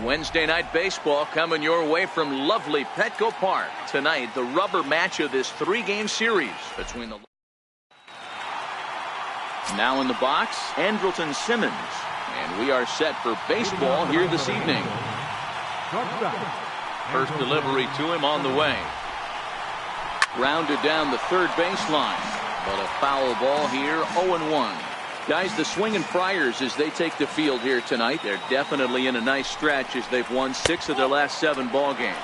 Wednesday night baseball coming your way from lovely Petco Park. Tonight, the rubber match of this 3-game series between the... Now in the box, Andrelton Simmons. And we are set for baseball here this evening. First delivery to him on the way. Grounded down the third baseline. But a foul ball here, 0-1. Guys, the swinging Friars as they take the field here tonight. They're definitely in a nice stretch as they've won 6 of their last 7 ball games.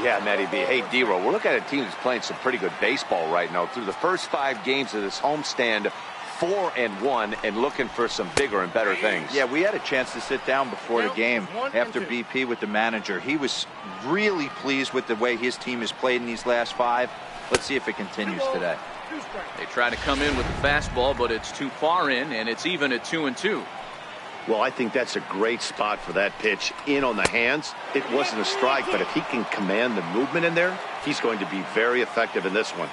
Yeah, Matty B. Hey, D-Row, we're looking at a team that's playing some pretty good baseball right now. Through the first 5 games of this homestand, 4-1, and looking for some bigger and better things. Yeah, we had a chance to sit down before the game after BP with the manager. He was really pleased with the way his team has played in these last 5. Let's see if it continues today. They try to come in with the fastball, but it's too far in, and it's even at 2-2. Well, I think that's a great spot for that pitch. In on the hands. It wasn't a strike, but if he can command the movement in there, he's going to be very effective in this one.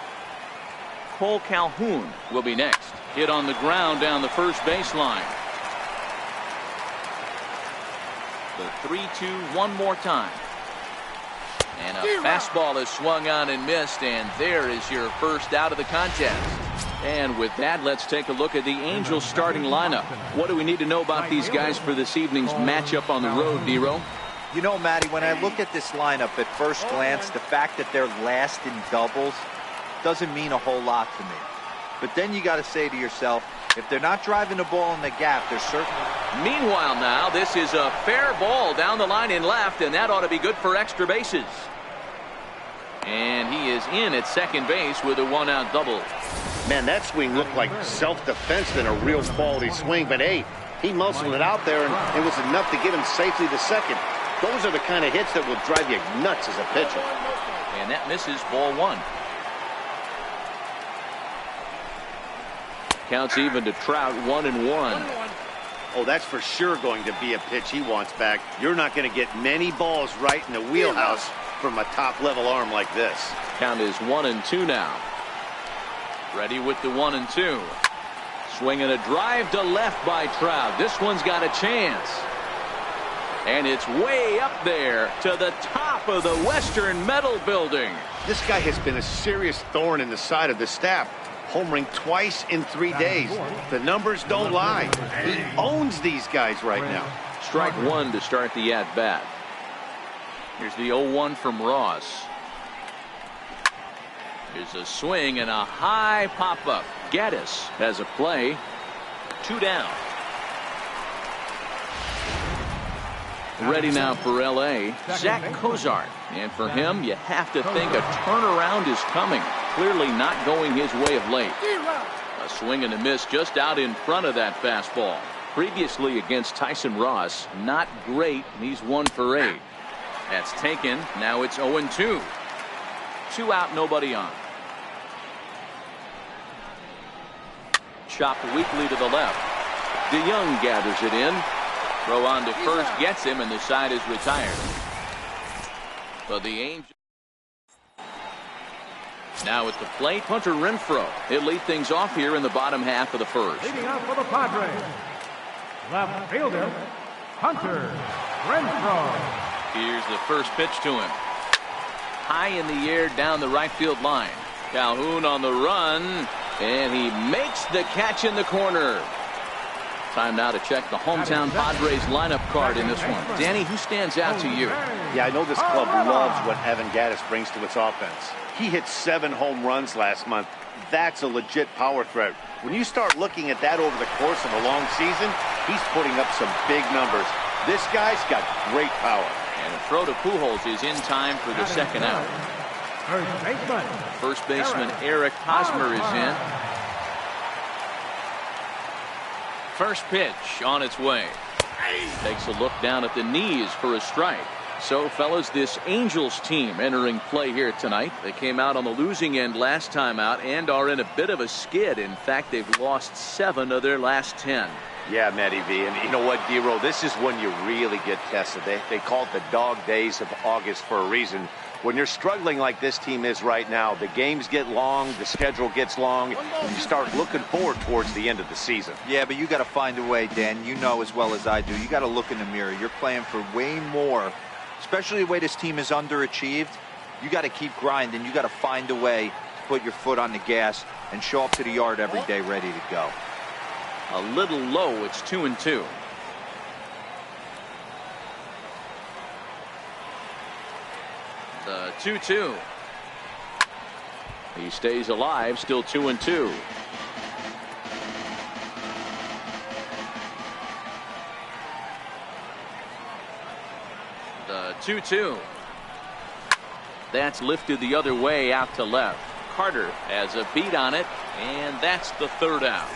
Cole Calhoun will be next. Hit on the ground down the first baseline. The 3-2 one more time. And a fastball is swung on and missed, and there is your first out of the contest. And with that, let's take a look at the Angels starting lineup. What do we need to know about these guys for this evening's matchup on the road, D-Row? You know, Matty, when I look at this lineup at first glance, the fact that they're last in doubles doesn't mean a whole lot to me. But then you got to say to yourself, if they're not driving the ball in the gap, they're certainly... Meanwhile now, this is a fair ball down the line in left, and that ought to be good for extra bases. And he is in at second base with a 1-out double. Man, that swing looked like self-defense than a real quality swing. But, hey, he muscled it out there, and it was enough to get him safely to second. Those are the kind of hits that will drive you nuts as a pitcher. And that misses, ball 1. Counts even to Trout, 1-1. Oh, that's for sure going to be a pitch he wants back. You're not going to get many balls right in the wheelhouse from a top-level arm like this. Count is 1-2 now. Ready with the 1-2. Swinging a drive to left by Trout. This one's got a chance. And it's way up there to the top of the Western Metal Building. This guy has been a serious thorn in the side of the staff. Homering twice in 3 days. The numbers don't lie. He owns these guys right now. Strike 1 to start the at-bat. Here's the 0-1 from Ross. Here's a swing and a high pop-up. Gaddis has a play. 2 down. Ready now for L.A., Zach Cozart. And for him, you have to think a turnaround is coming. Clearly not going his way of late. A swing and a miss just out in front of that fastball. Previously against Tyson Ross, not great. He's 1 for 8. That's taken. Now it's 0-2. 2 out, nobody on. Chopped weakly to the left. DeYoung gathers it in. Throw on to first gets him, and the side is retired. So the Angels. Now at the plate, Hunter Renfroe. He'll lead things off here in the bottom half of the first. Leading off for the Padres, left fielder, Hunter Renfroe. Here's the first pitch to him. High in the air down the right field line. Calhoun on the run, and he makes the catch in the corner. Time now to check the hometown Padres lineup card in this one. Danny, who stands out to you? Yeah, I know this club loves what Evan Gaddis brings to its offense. He hit 7 home runs last month. That's a legit power threat. When you start looking at that over the course of a long season, he's putting up some big numbers. This guy's got great power. And a throw to Pujols is in time for the second out. First baseman Eric Hosmer is in. First pitch on its way. Takes a look down at the knees for a strike. So, fellas, this Angels team entering play here tonight. They came out on the losing end last time out and are in a bit of a skid. In fact, they've lost 7 of their last 10. Yeah, Matty V. And you know what, D-Row? This is when you really get tested. They call it the dog days of August for a reason. When you're struggling like this team is right now, the games get long, the schedule gets long, and you start looking forward towards the end of the season. Yeah, but you got to find a way, Dan. You know as well as I do. You got to look in the mirror. You're playing for way more, especially the way this team is underachieved. You got to keep grinding. You got to find a way to put your foot on the gas and show up to the yard every day ready to go. A little low. It's 2-2. The 2-2. He stays alive, still 2-2. The 2-2. That's lifted the other way out to left. Carter has a beat on it, and that's the third out.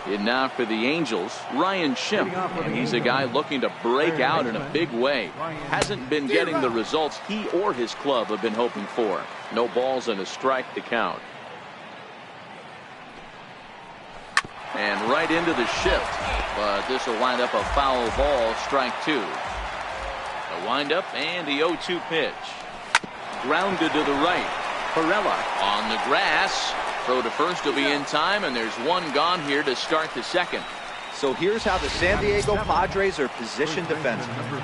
And now for the Angels, Ryan Schimpf, and he's a guy looking to break out in a big way. Hasn't been getting the results he or his club have been hoping for. No balls and a strike to count. And right into the shift, but this will wind up a foul ball, strike two. The windup and the 0-2 pitch. Grounded to the right. Perella on the grass. Throw to first will be in time, and there's one gone here to start the second. So here's how the San Diego Padres are positioned defensively.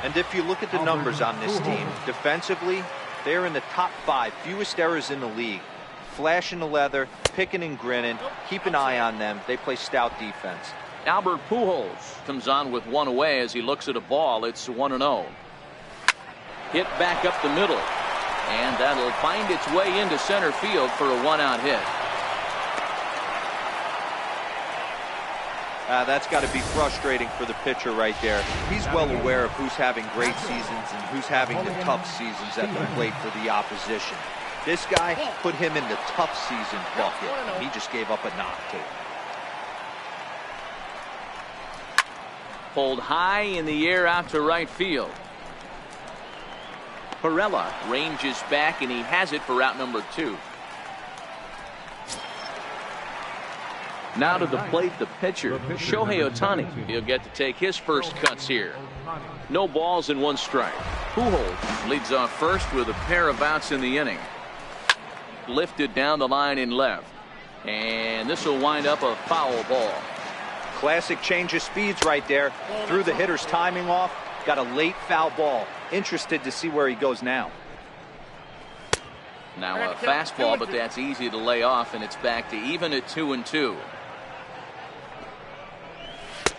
And if you look at the numbers on this team, defensively, they're in the top 5, fewest errors in the league. Flashing the leather, picking and grinning, keep an eye on them. They play stout defense. Albert Pujols comes on with one away as he looks at a ball. It's 1-0. Hit back up the middle. And that'll find its way into center field for a one-out hit. That's got to be frustrating for the pitcher right there. He's well aware of who's having great seasons and who's having the tough seasons at the plate for the opposition. This guy put him in the tough season bucket. He just gave up a knock to him. Pulled high in the air out to right field. Perella ranges back, and he has it for out number 2. Now to the plate, the pitcher, Shohei Ohtani. He'll get to take his first cuts here. No balls and 1 strike. Pujols leads off first with a pair of outs in the inning. Lifted down the line in left. And this will wind up a foul ball. Classic change of speeds right there. Threw the hitter's timing off. Got a late foul ball. Interested to see where he goes now. Now a fastball, but that's easy to lay off, and it's back to even at 2-2.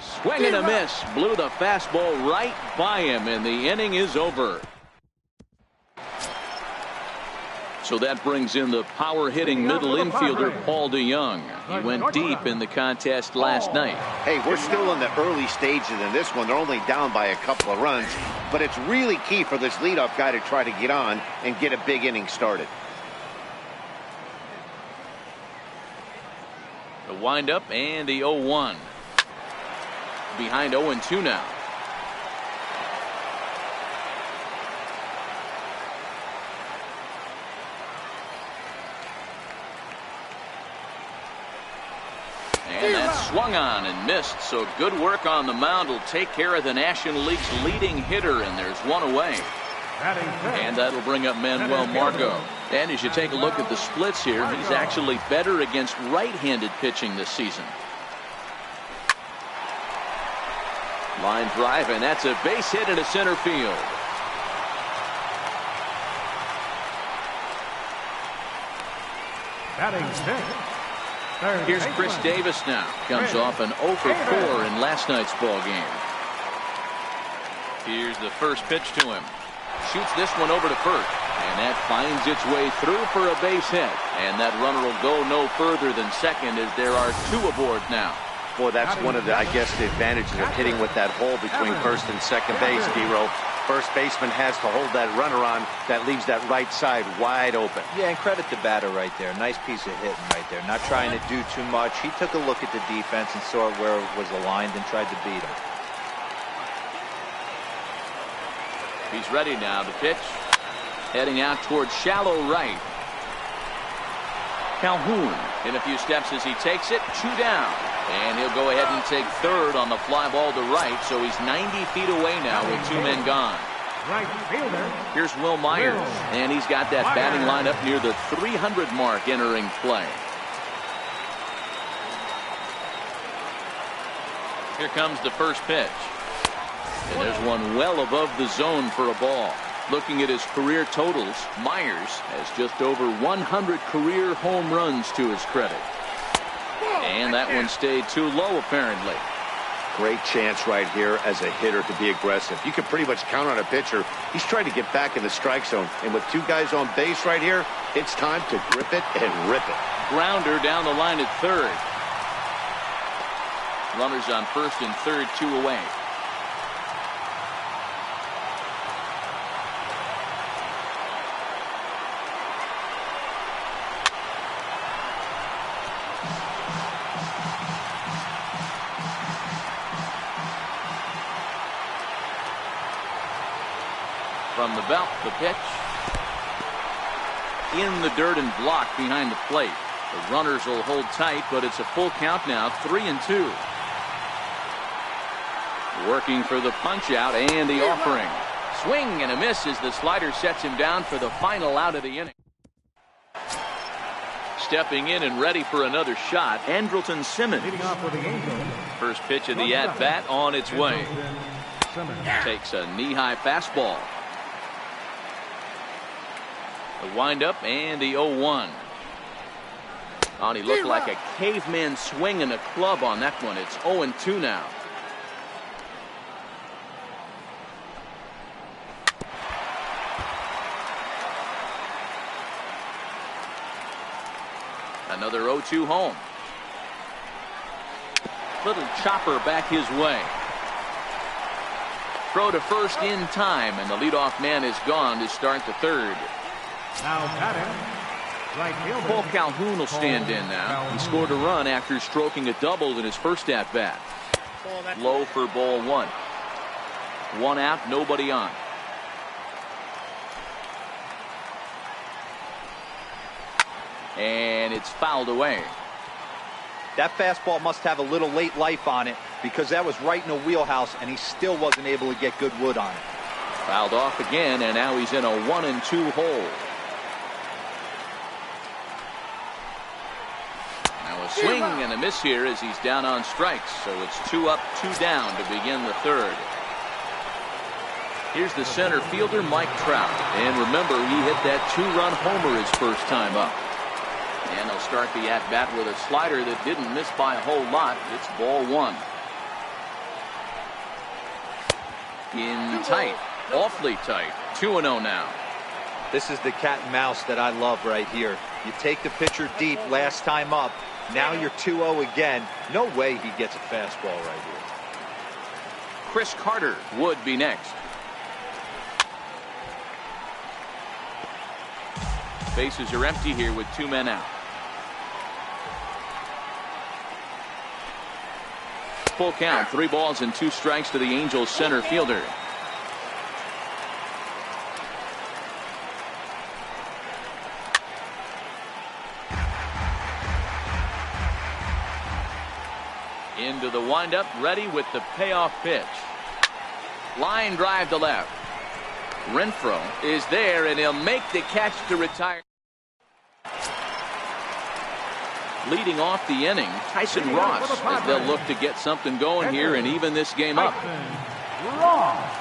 Swing and a miss. Blew the fastball right by him, and the inning is over. So that brings in the power-hitting middle infielder, Paul DeJong. He went deep in the contest last night. Hey, we're still in the early stages in this one. They're only down by a couple of runs. But it's really key for this leadoff guy to try to get on and get a big inning started. The windup and the 0-1. Behind 0-2 now. And that's swung on and missed, so good work on the mound will take care of the National League's leading hitter, and there's one away. And that'll bring up Manuel Margot. And as you take a look at the splits here, he's actually better against right-handed pitching this season. Line drive, and that's a base hit into center field. Batting 6. Here's Chris Davis now. Comes off an 0 for 4 in last night's ball game. Here's the first pitch to him. Shoots this one over to first. And that finds its way through for a base hit. And that runner will go no further than second as there are 2 aboard now. Boy, that's one of the, I guess, the advantages of hitting with that hole between first and second base, D-Row. First baseman has to hold that runner on. That leaves that right side wide open. Yeah, and credit the batter right there. Nice piece of hitting right there. Not trying to do too much. He took a look at the defense and saw where it was aligned and tried to beat him. He's ready now. The pitch heading out towards shallow right. Calhoun in a few steps as he takes it. 2 down. And he'll go ahead and take third on the fly ball to right, so he's 90 feet away now with 2 men gone. Right fielder. Here's Will Myers, and he's got that batting lineup near the 300 mark entering play. Here comes the first pitch. And there's one well above the zone for a ball. Looking at his career totals, Myers has just over 100 career home runs to his credit. And that one stayed too low, apparently. Great chance right here as a hitter to be aggressive. You can pretty much count on a pitcher. He's trying to get back in the strike zone. And with 2 guys on base right here, it's time to grip it and rip it. Grounder down the line at third. Runners on first and third, 2 away. From the belt, the pitch. In the dirt and blocked behind the plate. The runners will hold tight, but it's a full count now, 3-2. Working for the punch out and the offering. Swing and a miss as the slider sets him down for the final out of the inning. Stepping in and ready for another shot, Andrelton Simmons. Leading off for the Angels. First pitch of the at-bat on its way. Takes a knee-high fastball. The windup and the 0-1. Oh, he looked like a caveman swinging a club on that one. It's 0-2 now. Another 0-2 home. Little chopper back his way. Throw to first in time, and the leadoff man is gone to start the third. Now batting, right fielder. Paul Calhoun will stand in now. He scored a run after stroking a double in his first at-bat. Low for ball 1. 1 out, nobody on. And it's fouled away. That fastball must have a little late life on it because that was right in the wheelhouse and he still wasn't able to get good wood on it. Fouled off again, and now he's in a 1-2 hole. Now a swing and a miss here as he's down on strikes, so it's 2 up, 2 down to begin the third. Here's the center fielder, Mike Trout. And remember, he hit that 2-run homer his first time up. And they'll start the at-bat with a slider that didn't miss by a whole lot. It's ball 1. In tight, awfully tight. 2-0 now. This is the cat and mouse that I love right here. You take the pitcher deep last time up. Now you're 2-0 again. No way he gets a fastball right here. Chris Carter would be next. Bases are empty here with 2 men out. Full count, 3 balls and 2 strikes to the Angels center fielder. Into the windup, ready with the payoff pitch. Line drive to left. Renfroe is there, and he'll make the catch to retire. Leading off the inning, Tyson Ross, as they'll look to get something going here and even this game up.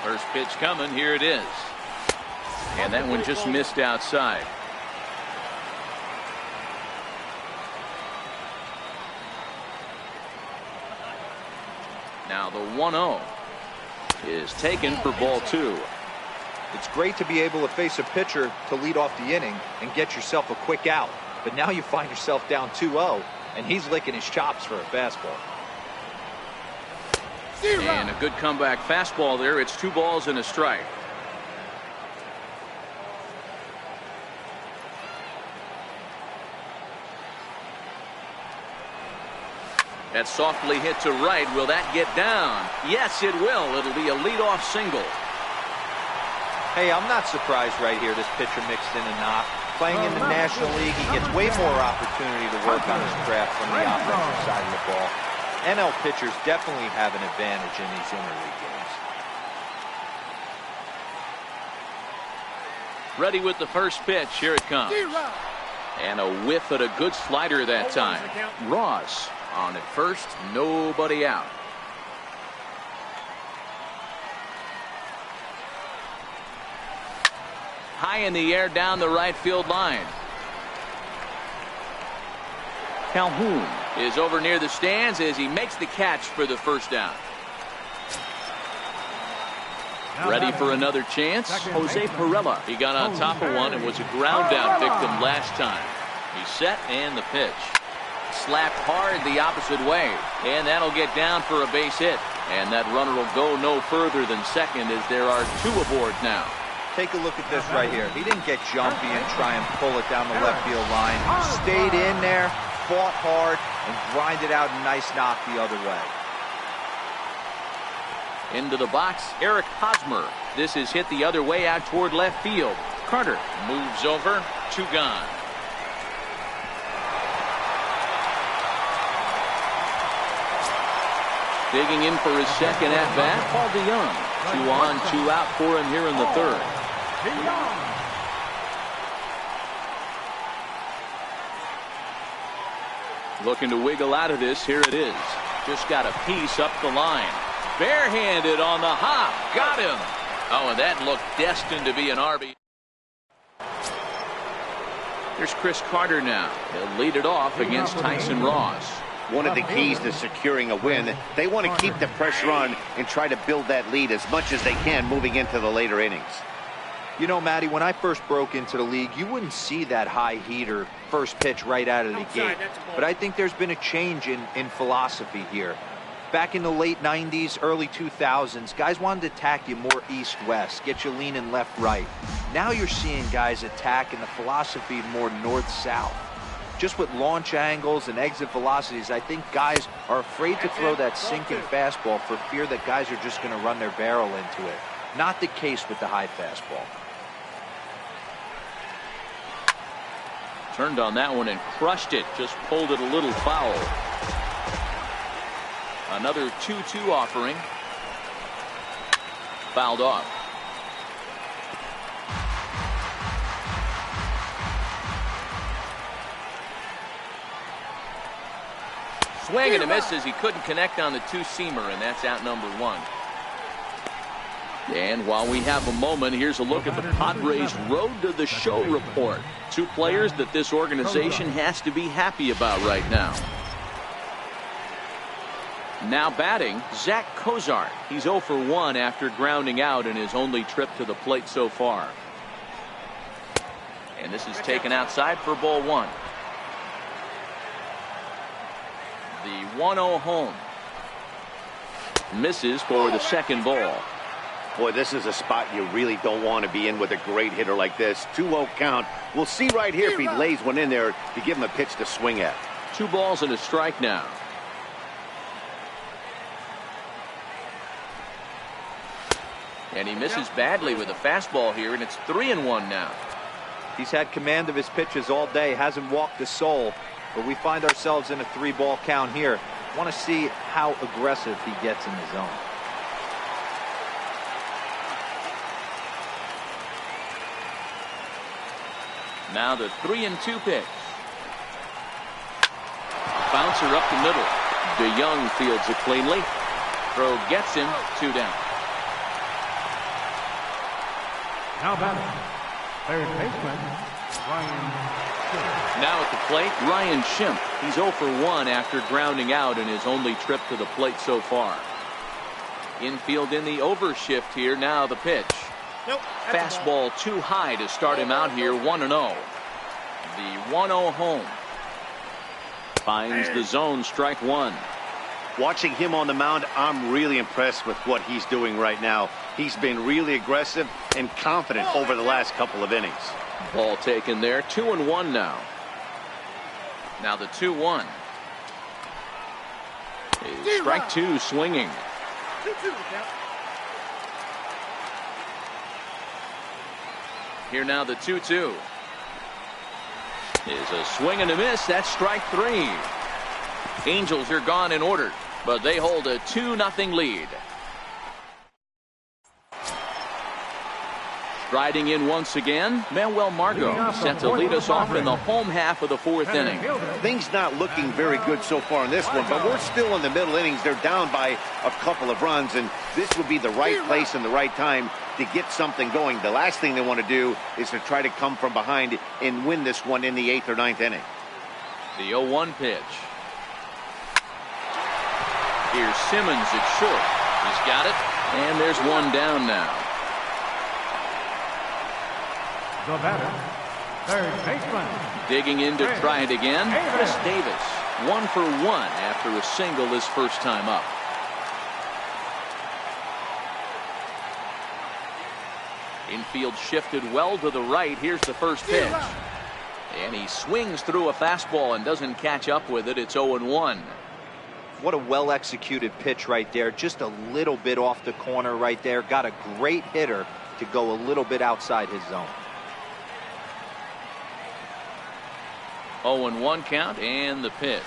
First pitch coming, here it is. And that one just missed outside. Now the 1-0 is taken for ball 2. It's great to be able to face a pitcher to lead off the inning and get yourself a quick out. But now you find yourself down 2-0, and he's licking his chops for a fastball. And a good comeback fastball there. It's 2 balls and a strike. That's softly hit to right. Will that get down? Yes, it will. It'll be a leadoff single. Hey, I'm not surprised right here this pitcher mixed in a knock. Playing in the National League, he gets way more opportunity to work on his craft from the offensive side of the ball. NL pitchers definitely have an advantage in these interleague games. Ready with the first pitch. Here it comes. And a whiff at a good slider that time. Ross on at first. Nobody out. High in the air down the right field line. Calhoun is over near the stands as he makes the catch for the first down. Ready for another chance. Jose Perella. He got on top of one and was a ground out victim last time. He's set and the pitch. Slapped hard the opposite way. And that'll get down for a base hit. And that runner will go no further than second as there are two aboard now. Take a look at this right here. He didn't get jumpy and try and pull it down the left field line. Stayed in there, fought hard, and grinded out a nice knock the other way. Into the box, Eric Hosmer. This is hit the other way out toward left field. Carter moves over, two gone. Digging in for his second at bat, Paul DeYoung. 2 on, 2 out for him here in the third. Looking to wiggle out of this. Here it is. Just got a piece up the line. Barehanded on the hop. Got him. Oh, and that looked destined to be an RB. Here's Chris Carter now. He'll lead it off against Tyson Ross. One of the keys to securing a win, they want to keep the pressure on and try to build that lead as much as they can moving into the later innings. You know, Matty, when I first broke into the league, you wouldn't see that high heater first pitch right out of the gate. But I think there's been a change in philosophy here. Back in the late 90s, early 2000s, guys wanted to attack you more east-west, get you leaning left-right. Now you're seeing guys attack in the philosophy more north-south. Just with launch angles and exit velocities, I think guys are afraid to throw that sinking fastball for fear that guys are just going to run their barrel into it. Not the case with the high fastball. Turned on that one and crushed it. Just pulled it a little foul. Another 2-2 offering. Fouled off. Swing and a miss as he couldn't connect on the two-seamer, and that's out number 1. And while we have a moment, here's a look at the Padres' Road to the Show report. 2 players that this organization has to be happy about right now. Now batting, Zach Cozart. He's 0 for 1 after grounding out in his only trip to the plate so far. And this is taken outside for ball 1. The 1-0 home. Misses for the second ball. Boy, this is a spot you really don't want to be in with a great hitter like this. 2-0 count. We'll see right here if he lays one in there to give him a pitch to swing at. 2 balls and a strike now. And he misses badly with a fastball here, and it's 3-1 now. He's had command of his pitches all day, hasn't walked a soul, but we find ourselves in a 3-ball count here. Want to see how aggressive he gets in the zone. Now the 3-2 pitch. Bouncer up the middle. DeYoung fields it cleanly. Throw gets him, 2 down. Now batting, third baseman, Ryan Schimpf. Now at the plate, Ryan Schimpf. He's 0 for 1 after grounding out in his only trip to the plate so far. Infield in the overshift here. Now the pitch. Nope, fastball too high to start him out here. 1-0. The 1-0 home. Finds the zone, strike 1. Watching him on the mound, I'm really impressed with what he's doing right now. He's been really aggressive and confident over the last couple of innings. Ball taken there. 2-1 now. Now the 2-1. Strike 2 swinging. Here now the 2-2. Is a swing and a miss. That's strike 3. Angels are gone in order. But they hold a 2-0 lead. Striding in once again, Manuel Margot set to lead us off in the home half of the 4th inning. Things not looking very good so far in this one, but we're still in the middle innings. They're down by a couple of runs, and this would be the right place and the right time to get something going. The last thing they want to do is to try to come from behind and win this one in the 8th or 9th inning. The 0-1 pitch. Here's Simmons at short. He's got it, and there's one down now. The batter, third baseman. Digging in to try it again, Chris Davis. 1 for 1 after a single his first time up. Infield shifted well to the right. Here's the first pitch. And he swings through a fastball and doesn't catch up with it. It's 0-1. What a well-executed pitch right there. Just a little bit off the corner right there. Got a great hitter to go a little bit outside his zone. 0-1 count, and the pitch.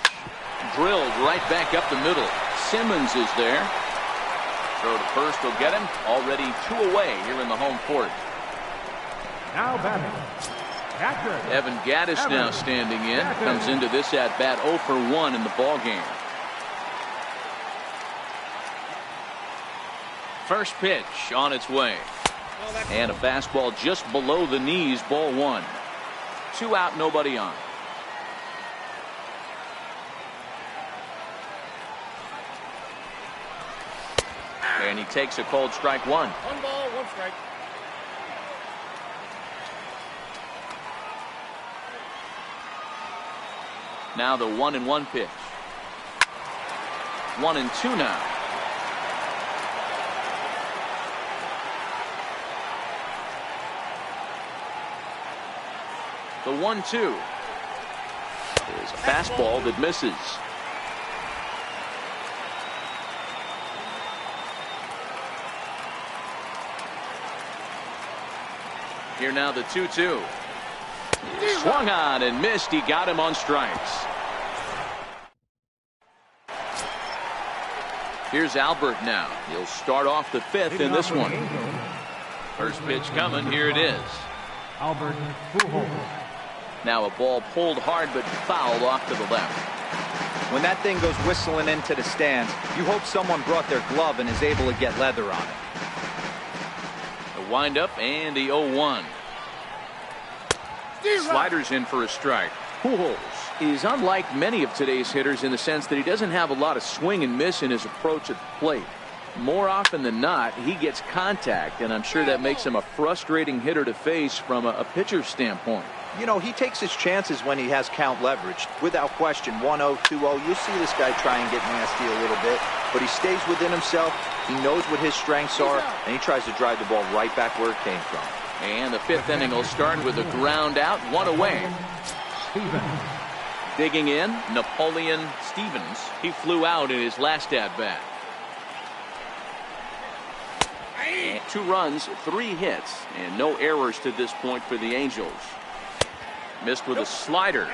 Drilled right back up the middle. Simmons is there. Throw to first will get him. Already 2 away here in the home 4th. Now batting, catcher. Evan Gattis now standing in. Comes into this at bat 0 for 1 in the ball game. First pitch on its way. And a fastball just below the knees, ball 1. 2 out, nobody on. And he takes a cold strike 1. 1 ball, 1 strike. Now the 1-1 pitch. 1-2 now. The 1-2 is a fastball that misses. Here now the 2-2. Swung on and missed. He got him on strikes. Here's Albert now. He'll start off the 5th in this one. First pitch coming. Here it is. Albert Pujols. Now a ball pulled hard but fouled off to the left. When that thing goes whistling into the stands, you hope someone brought their glove and is able to get leather on it. The windup and the 0-1. Sliders in for a strike. Pujols is unlike many of today's hitters in the sense that he doesn't have a lot of swing and miss in his approach at the plate. More often than not, he gets contact, and I'm sure that makes him a frustrating hitter to face from a pitcher's standpoint. You know, he takes his chances when he has count leverage. Without question, 1-0, 2-0, you'll see this guy try and get nasty a little bit, but he stays within himself. He knows what his strengths are, and he tries to drive the ball right back where it came from. And the 5th inning will start with a ground out, 1 away. Stevens. Digging in, Napoleon Stevens. He flew out in his last at-bat. 2 runs, 3 hits, and no errors to this point for the Angels. Missed with a slider.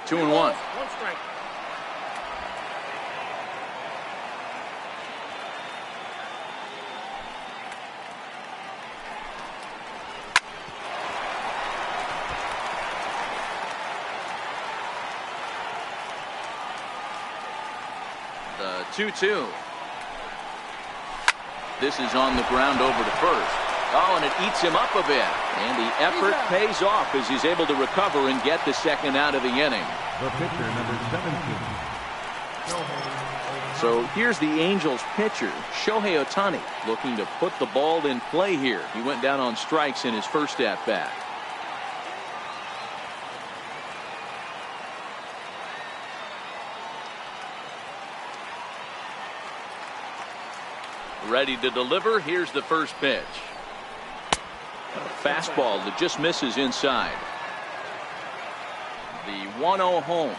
2-1. 1 strike. The 2-2. This is on the ground over to first. Oh, and it eats him up a bit. And the effort pays off as he's able to recover and get the second out of the inning. The pitcher, number 17. So here's the Angels pitcher, Shohei Ohtani, looking to put the ball in play here. He went down on strikes in his first at-bat. Ready to deliver. Here's the first pitch. A fastball that just misses inside. The 1-0 home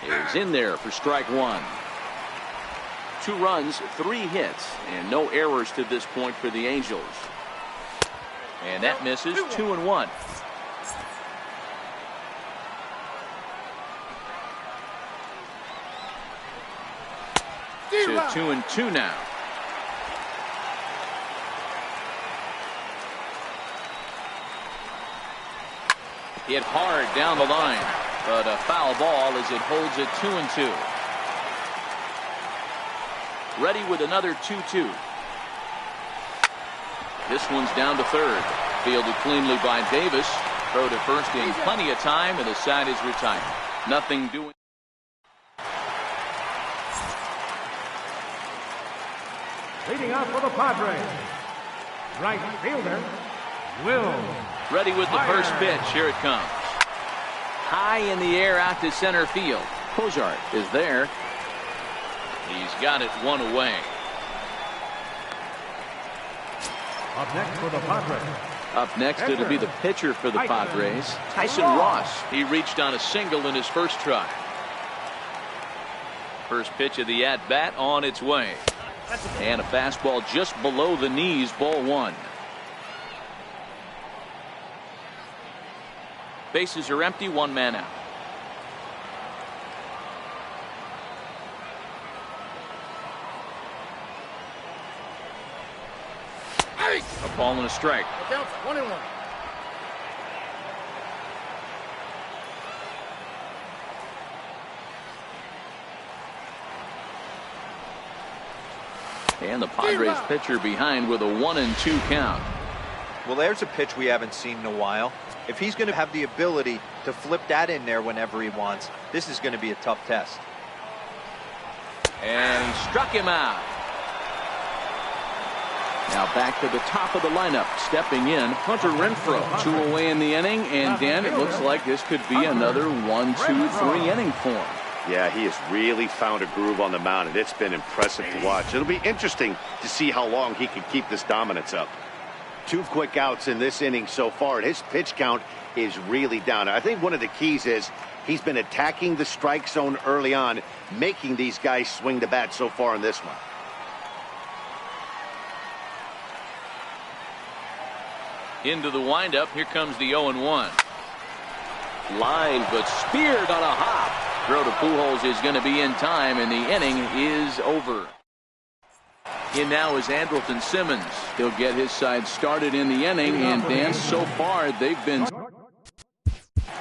is in there for strike 1. 2 runs, 3 hits, and no errors to this point for the Angels. And that misses. 2-1. To 2-2 now. Hit hard down the line, but a foul ball as it holds it 2-2. Ready with another 2-2. This one's down to third. Fielded cleanly by Davis. Throw to first in plenty of time, and the side is retired. Nothing doing. Leading off for the Padres, right fielder, Will. Ready with the first pitch. Here it comes. High in the air out to center field. Cozart is there. He's got it one away. Up next for the Padres. Up next, it'll be the pitcher for the Padres, Tyson Ross. He reached on a single in his first try. First pitch of the at-bat on its way. And a fastball just below the knees, ball one. Bases are empty, one man out. A ball and a strike. 1-1. And the Padres pitcher behind with a 1-2 count. Well, there's a pitch we haven't seen in a while. If he's going to have the ability to flip that in there whenever he wants, this is going to be a tough test. And he struck him out. Now back to the top of the lineup. Stepping in, Hunter Renfroe. 2 away in the inning, and Dan, it looks like this could be another 1-2-3 inning for him. Yeah, he has really found a groove on the mound, and it's been impressive to watch. It'll be interesting to see how long he can keep this dominance up. 2 quick outs in this inning so far, and his pitch count is really down. I think one of the keys is he's been attacking the strike zone early on, making these guys swing the bat so far in this one. Into the windup. Here comes the 0-1. Line, but speared on a hop. Throw to Pujols is going to be in time, and the inning is over. In now is Andrelton Simmons. He'll get his side started in the inning, and Dan, so far they've been.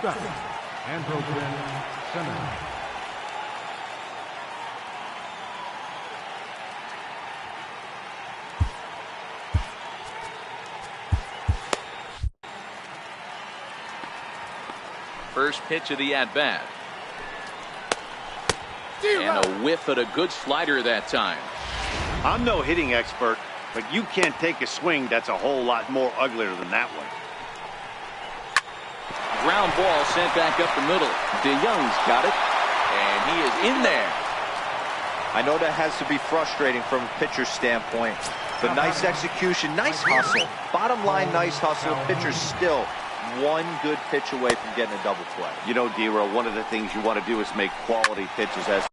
Andrelton Simmons. First pitch of the at-bat. And a whiff at a good slider that time. I'm no hitting expert, but you can't take a swing that's a whole lot more uglier than that one. Ground ball sent back up the middle. DeYoung's got it, and he is in there. I know that has to be frustrating from a pitcher's standpoint, but nice execution, nice hustle. Bottom line, nice hustle. Pitcher's still one good pitch away from getting a double play. You know, D-Row, one of the things you want to do is make quality pitches as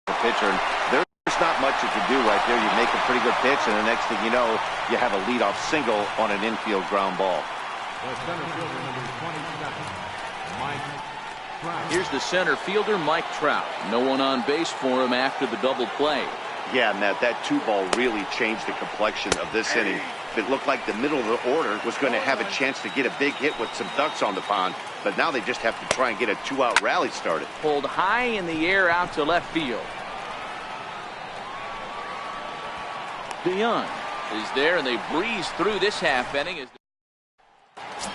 a pitcher. And there's not much you can do right there. You make a pretty good pitch, and the next thing you know, you have a leadoff single on an infield ground ball. The center fielder, number 27, Mike Trout. Here's the center fielder, Mike Trout. No one on base for him after the double play. Yeah, Matt, that 2-ball really changed the complexion of this inning. It looked like the middle of the order was going to have a chance to get a big hit with some ducks on the pond, but now they just have to try and get a 2-out rally started. Pulled high in the air out to left field. DeYoung is there, and they breeze through this half inning.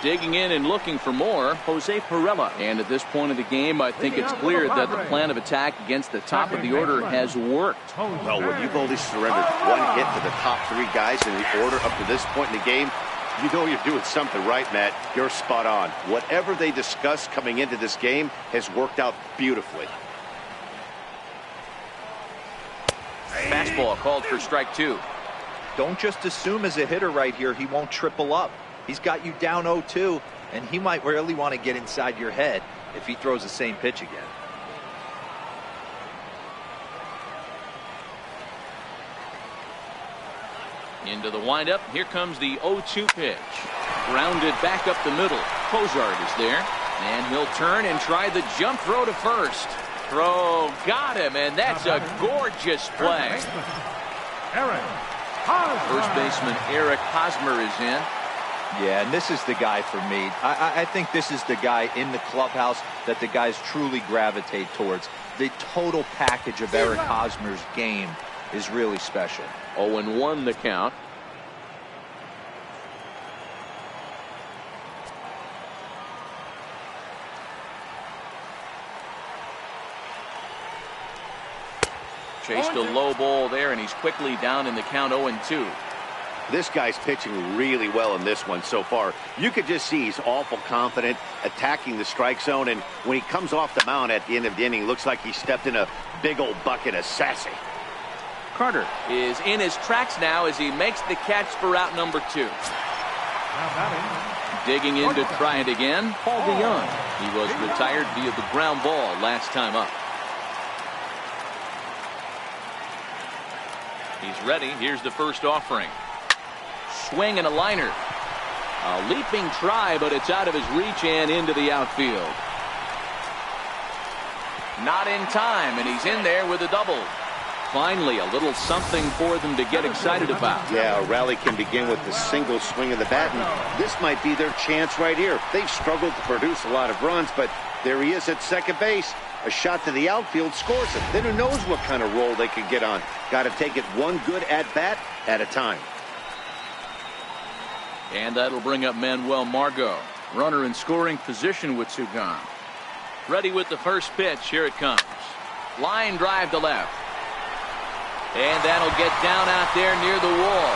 Digging in and looking for more, Jose Pirela. And at this point of the game, I think it's clear that the plan of attack against the top of the order has worked. Well, when you've only surrendered one hit to the top 3 guys in the order up to this point in the game, you know you're doing something right, Matt. You're spot on. Whatever they discussed coming into this game has worked out beautifully. Fastball called for strike 2. Don't just assume as a hitter right here he won't triple up. He's got you down 0-2, and he might really want to get inside your head if he throws the same pitch again. Into the windup. Here comes the 0-2 pitch. Grounded back up the middle. Cozart is there. And he'll turn and try the jump throw to first. Throw got him, and that's a gorgeous play. First baseman Eric Hosmer is in. Yeah, and this is the guy for me. I think this is the guy in the clubhouse that the guys truly gravitate towards. The total package of Eric Hosmer's game is really special. 0-1 the count. Chased a low ball there, and he's quickly down in the count. 0-2. This guy's pitching really well in this one so far. You could just see he's awful confident attacking the strike zone, and when he comes off the mound at the end of the inning, looks like he stepped in a big old bucket of sassy. Carter is in his tracks now as he makes the catch for out number 2. Digging in to try it again, Paul DeYoung. He was retired via the ground ball last time up. He's ready. Here's the first offering. Swing and a liner. A leaping try, but it's out of his reach and into the outfield. Not in time, and he's in there with a double. Finally, a little something for them to get excited about. Yeah, a rally can begin with a single swing of the bat, and this might be their chance right here. They've struggled to produce a lot of runs, but there he is at second base. A shot to the outfield scores him. Then who knows what kind of roll they could get on. Got to take it one good at-bat at a time. And that'll bring up Manuel Margot. Runner in scoring position with Jugón. Ready with the first pitch. Here it comes. Line drive to left. And that'll get down out there near the wall.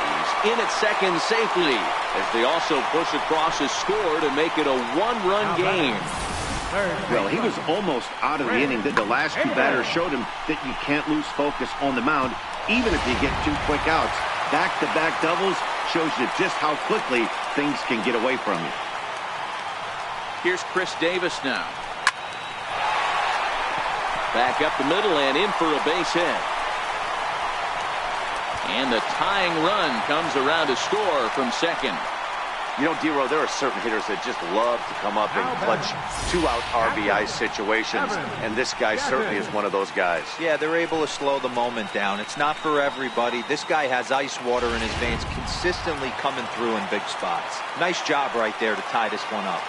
He's in at second safely as they also push across his score to make it a one-run game. Well, he was almost out of the inning. The last two batters showed him that you can't lose focus on the mound, even if you get 2 quick outs. Back-to-back doubles shows you just how quickly things can get away from you. Here's Chris Davis now. Back up the middle and in for a base hit. And the tying run comes around to score from second. You know, D-Row, there are certain hitters that just love to come up in clutch 2-out RBI situations, and this guy certainly is one of those guys. Yeah, they're able to slow the moment down. It's not for everybody. This guy has ice water in his veins, consistently coming through in big spots. Nice job right there to tie this one up.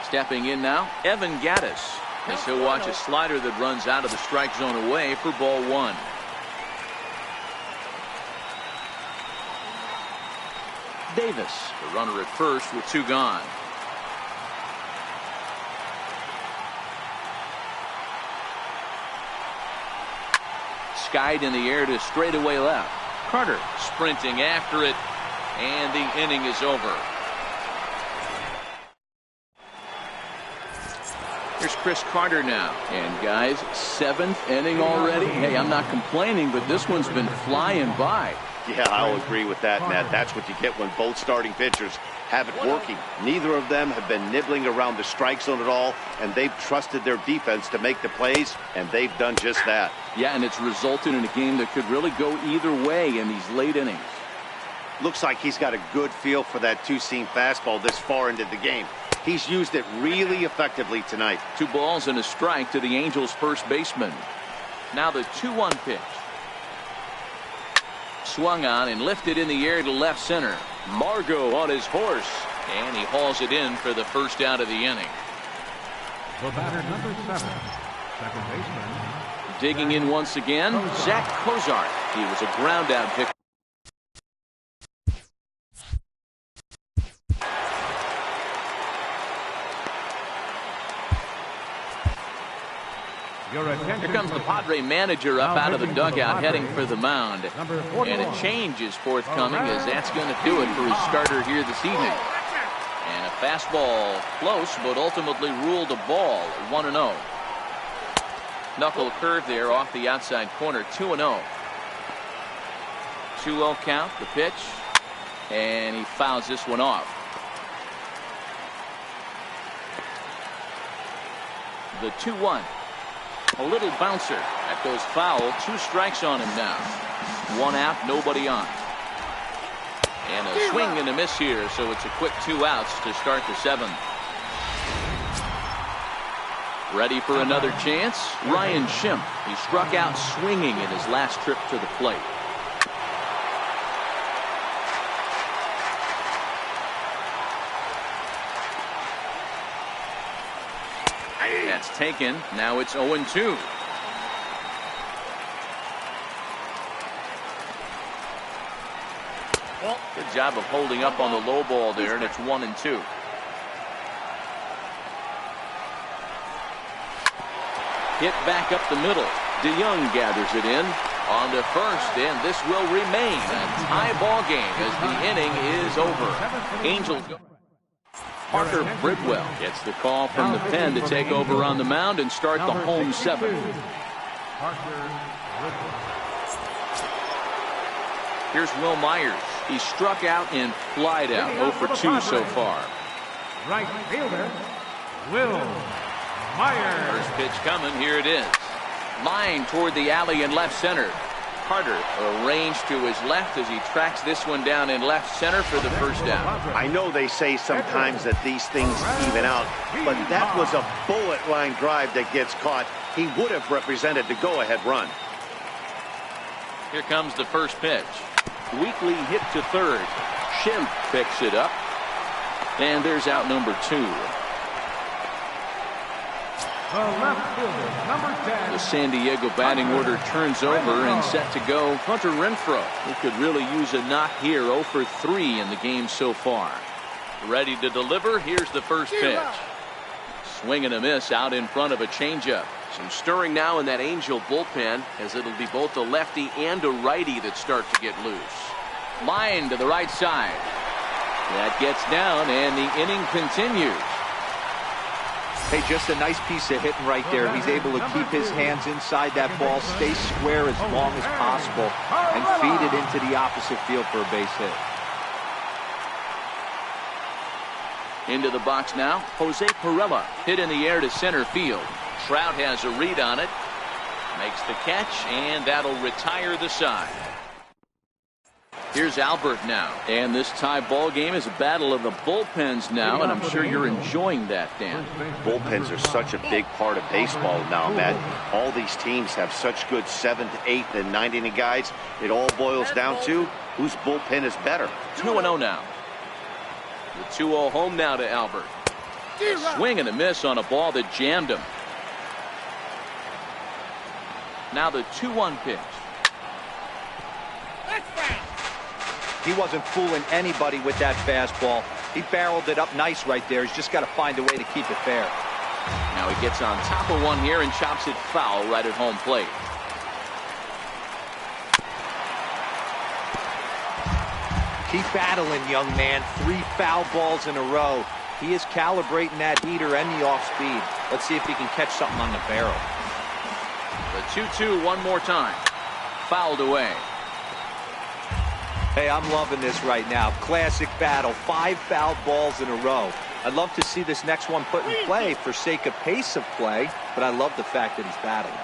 Stepping in now, Evan Gattis, as he'll watch a slider that runs out of the strike zone away for ball 1. Davis, the runner at first with 2 gone. Skied in the air to straightaway left. Carter sprinting after it, and the inning is over. Here's Chris Carter now. And guys, 7th inning already. Hey, I'm not complaining, but this one's been flying by. Yeah, I'll agree with that, Matt. That's what you get when both starting pitchers have it working. Neither of them have been nibbling around the strike zone at all, and they've trusted their defense to make the plays, and they've done just that. Yeah, and it's resulted in a game that could really go either way in these late innings. Looks like he's got a good feel for that two-seam fastball this far into the game. He's used it really effectively tonight. 2 balls and a strike to the Angels' first baseman. Now the 2-1 pitch. Swung on and lifted in the air to left center. Margot on his horse, and he hauls it in for the first out of the inning. The batter, number 7, second baseman. Digging in once again, Zach Cozart. He was a ground out pick. Here comes the Padre manager up out of the dugout heading for the mound. And a change is forthcoming as that's going to do it for his starter here this evening. And a fastball close, but ultimately ruled a ball, 1-0. Knuckle curve there off the outside corner, 2-0. 2-0 count, the pitch. And he fouls this one off. The 2-1. A little bouncer. That goes foul. 2 strikes on him now. 1 out, nobody on. And a swing and a miss here, so it's a quick 2 outs to start the 7th. Ready for another chance? Ryan Schimpf. He struck out swinging in his last trip to the plate. That's taken. Now it's 0-2. Good job of holding up on the low ball there, and it's 1-2. Hit back up the middle. DeYoung gathers it in on to first, and this will remain a tie ball game as the inning is over. Angels go. Parker Bridwell gets the call from the pen to take over on the mound and start the home 7. Here's Will Myers. He struck out and flied out. 0 for 2 so far. Right fielder, Will Myers. First pitch coming. Here it is. Line toward the alley in left center. Carter arranged to his left as he tracks this one down in left center for the first down. I know they say sometimes that these things even out, but that was a bullet line drive that gets caught. He would have represented the go-ahead run. Here comes the first pitch. Weakly hit to third. Schimpf picks it up. And there's out number 2. The left fielder, number 10. The San Diego batting order turns over and set to go Hunter Renfroe, who could really use a knock here. 0 for 3 in the game so far. Ready to deliver. Here's the first pitch. Swing and a miss out in front of a changeup. Some stirring now in that Angel bullpen, as it'll be both a lefty and a righty that start to get loose. Line to the right side. That gets down, and the inning continues. Hey, just a nice piece of hitting right there. He's able to keep his hands inside that ball, stay square as long as possible, and feed it into the opposite field for a base hit. Into the box now, Jose Pirela. Hit in the air to center field. Trout has a read on it. Makes the catch, and that'll retire the side. Here's Albert now. And this tie ball game is a battle of the bullpens now, and I'm sure you're enjoying that, Dan. Bullpens are such a big part of baseball now, Matt. All these teams have such good 7th, 8th, and 9th inning guys. It all boils down to whose bullpen is better. 2-0 now. The 2-0 home now to Albert. A swing and a miss on a ball that jammed him. Now the 2-1 pitch. He wasn't fooling anybody with that fastball. He barreled it up nice right there. He's just got to find a way to keep it fair. Now he gets on top of one here and chops it foul right at home plate. Keep battling, young man. 3 foul balls in a row. He is calibrating that heater and the off speed. Let's see if he can catch something on the barrel. The 2-2 one more time. Fouled away. Hey, I'm loving this right now. Classic battle. 5 foul balls in a row. I'd love to see this next one put in play for sake of pace of play, but I love the fact that he's battling.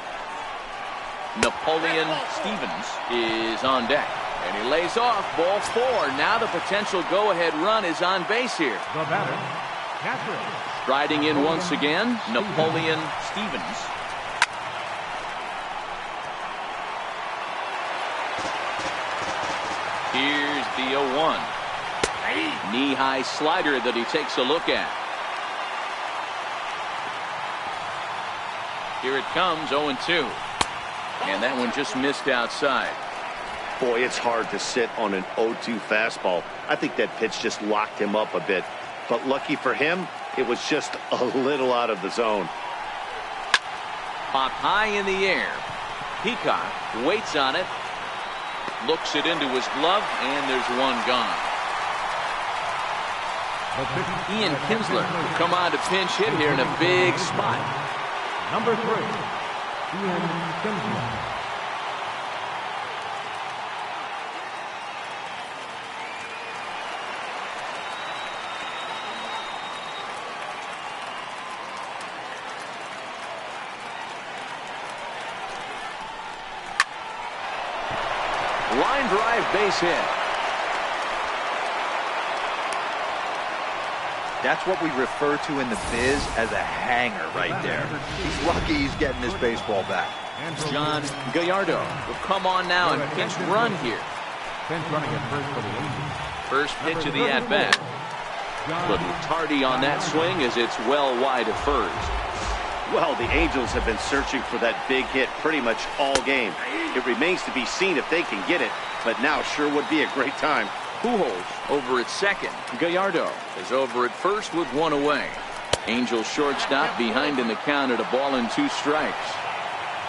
Napoleon Stevens is on deck. And he lays off ball 4. Now the potential go-ahead run is on base here. The batter, catcher. Striding in once again, Napoleon Stevens. Here's the 0-1. Knee-high slider that he takes a look at. Here it comes, 0-2. And that one just missed outside. Boy, it's hard to sit on an 0-2 fastball. I think that pitch just locked him up a bit. But lucky for him, it was just a little out of the zone. Popped high in the air. Peacock waits on it. Looks it into his glove, and there's one gone. Ian Kinsler will come on to pinch hit here in a big spot. Number 3, Ian Kinsler. Line drive, base hit. That's what we refer to in the biz as a hanger right there. He's lucky he's getting his baseball back. John Gallardo will come on now and pinch run here. Pinch running at first for the Angels. First pitch of the at-bat. Little tardy on that swing as it's well wide of first. Well, the Angels have been searching for that big hit pretty much all game. It remains to be seen if they can get it, but now sure would be a great time. Pujols over at second. Gallardo is over at first with one away. Angels shortstop behind in the count at 1-2 strikes.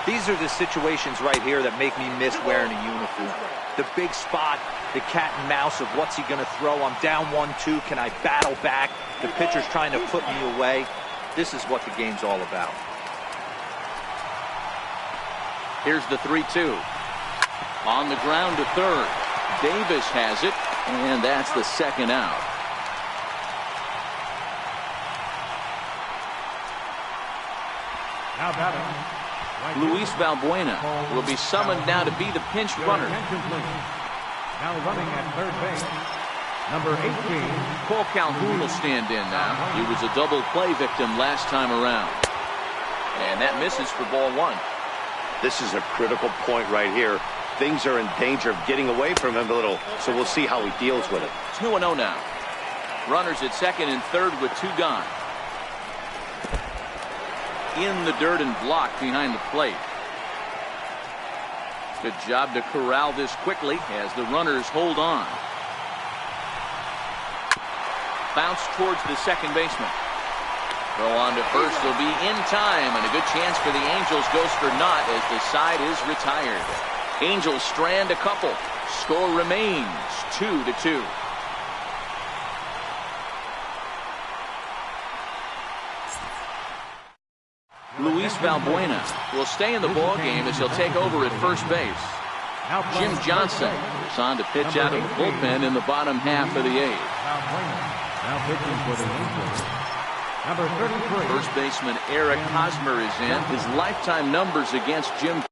These are the situations right here that make me miss wearing a uniform. The big spot, the cat and mouse of what's he going to throw. I'm down 1-2. Can I battle back? The pitcher's trying to put me away. This is what the game's all about. Here's the 3-2. On the ground to third. Davis has it, and that's the second out. Now batting. Luis Valbuena will be summoned now to be the pinch runner. Now running at third base, number 18. Cole Calhoun will stand in now. He was a double play victim last time around. And that misses for ball one. This is a critical point right here. Things are in danger of getting away from him a little, so we'll see how he deals with it. 2-0 now. Runners at second and third with two gone. In the dirt and blocked behind the plate. Good job to corral this quickly as the runners hold on. Bounce towards the second baseman. Go on to first. They'll be in time, and a good chance for the Angels goes for naught as the side is retired. Angels strand a couple. Score remains 2-2. Luis Valbuena will stay in the ball game as he'll take over at first base. Jim Johnson is on to pitch out of the bullpen in the bottom half of the eighth. Now pitching for the Angels, number 33. First baseman Eric Hosmer is in. His lifetime numbers against Jim.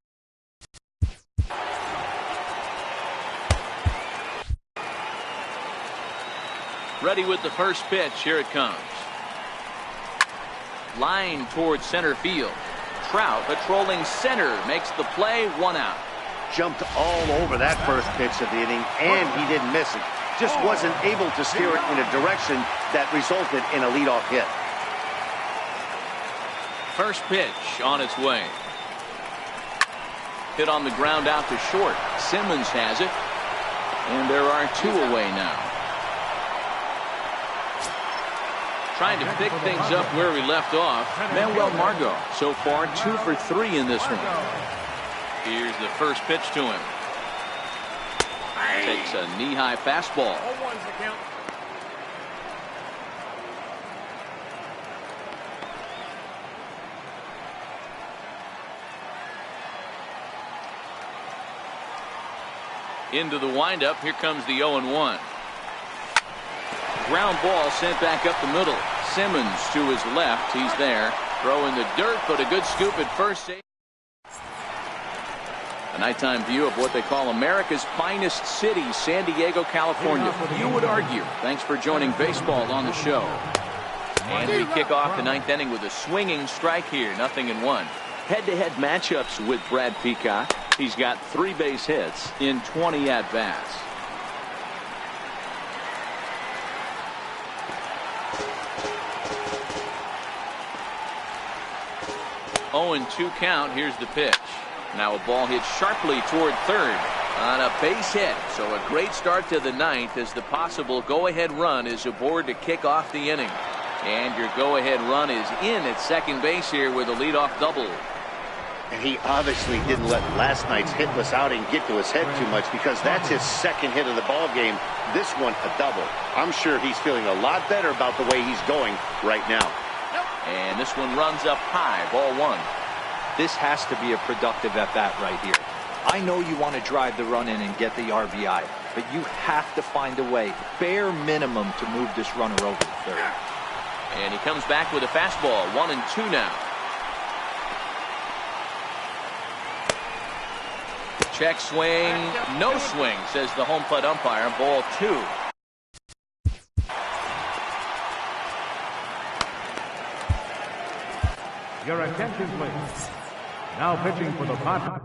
Ready with the first pitch. Here it comes. Line towards center field. Trout patrolling center makes the play. One out. Jumped all over that first pitch of the inning, and he didn't miss it. Just wasn't able to steer it in a direction that resulted in a leadoff hit. First pitch on its way. Hit on the ground out to short. Simmons has it. And there are two away now. Trying to pick things up where we left off. Manuel Margot so far 2 for 3 in this one. Here's the first pitch to him. Takes a knee-high fastball. Into the windup. Here comes the 0-1. Ground ball sent back up the middle. Simmons to his left. He's there. Throw in the dirt, but a good scoop at first. A nighttime view of what they call America's finest city, San Diego, California. You would argue. Thanks for joining baseball on the show. And we kick off the ninth inning with a swinging strike here. 0-1. Head-to-head matchups with Brad Peacock. He's got 3 base hits in 20 at-bats. 0-2 count. Here's the pitch. Now a ball hit sharply toward third on a base hit. So a great start to the ninth as the possible go-ahead run is aboard to kick off the inning. And your go-ahead run is in at second base here with a leadoff double. And he obviously didn't let last night's hitless outing get to his head too much, because that's his second hit of the ball game. This one a double. I'm sure he's feeling a lot better about the way he's going right now. And this one runs up high. Ball one. This has to be a productive at-bat right here. I know you want to drive the run in and get the RBI, but you have to find a way, bare minimum, to move this runner over to third. And he comes back with a fastball. 1-2 now. Check swing, no swing, says the home plate umpire. Ball 2. Your attention, please. Now pitching for the Padres,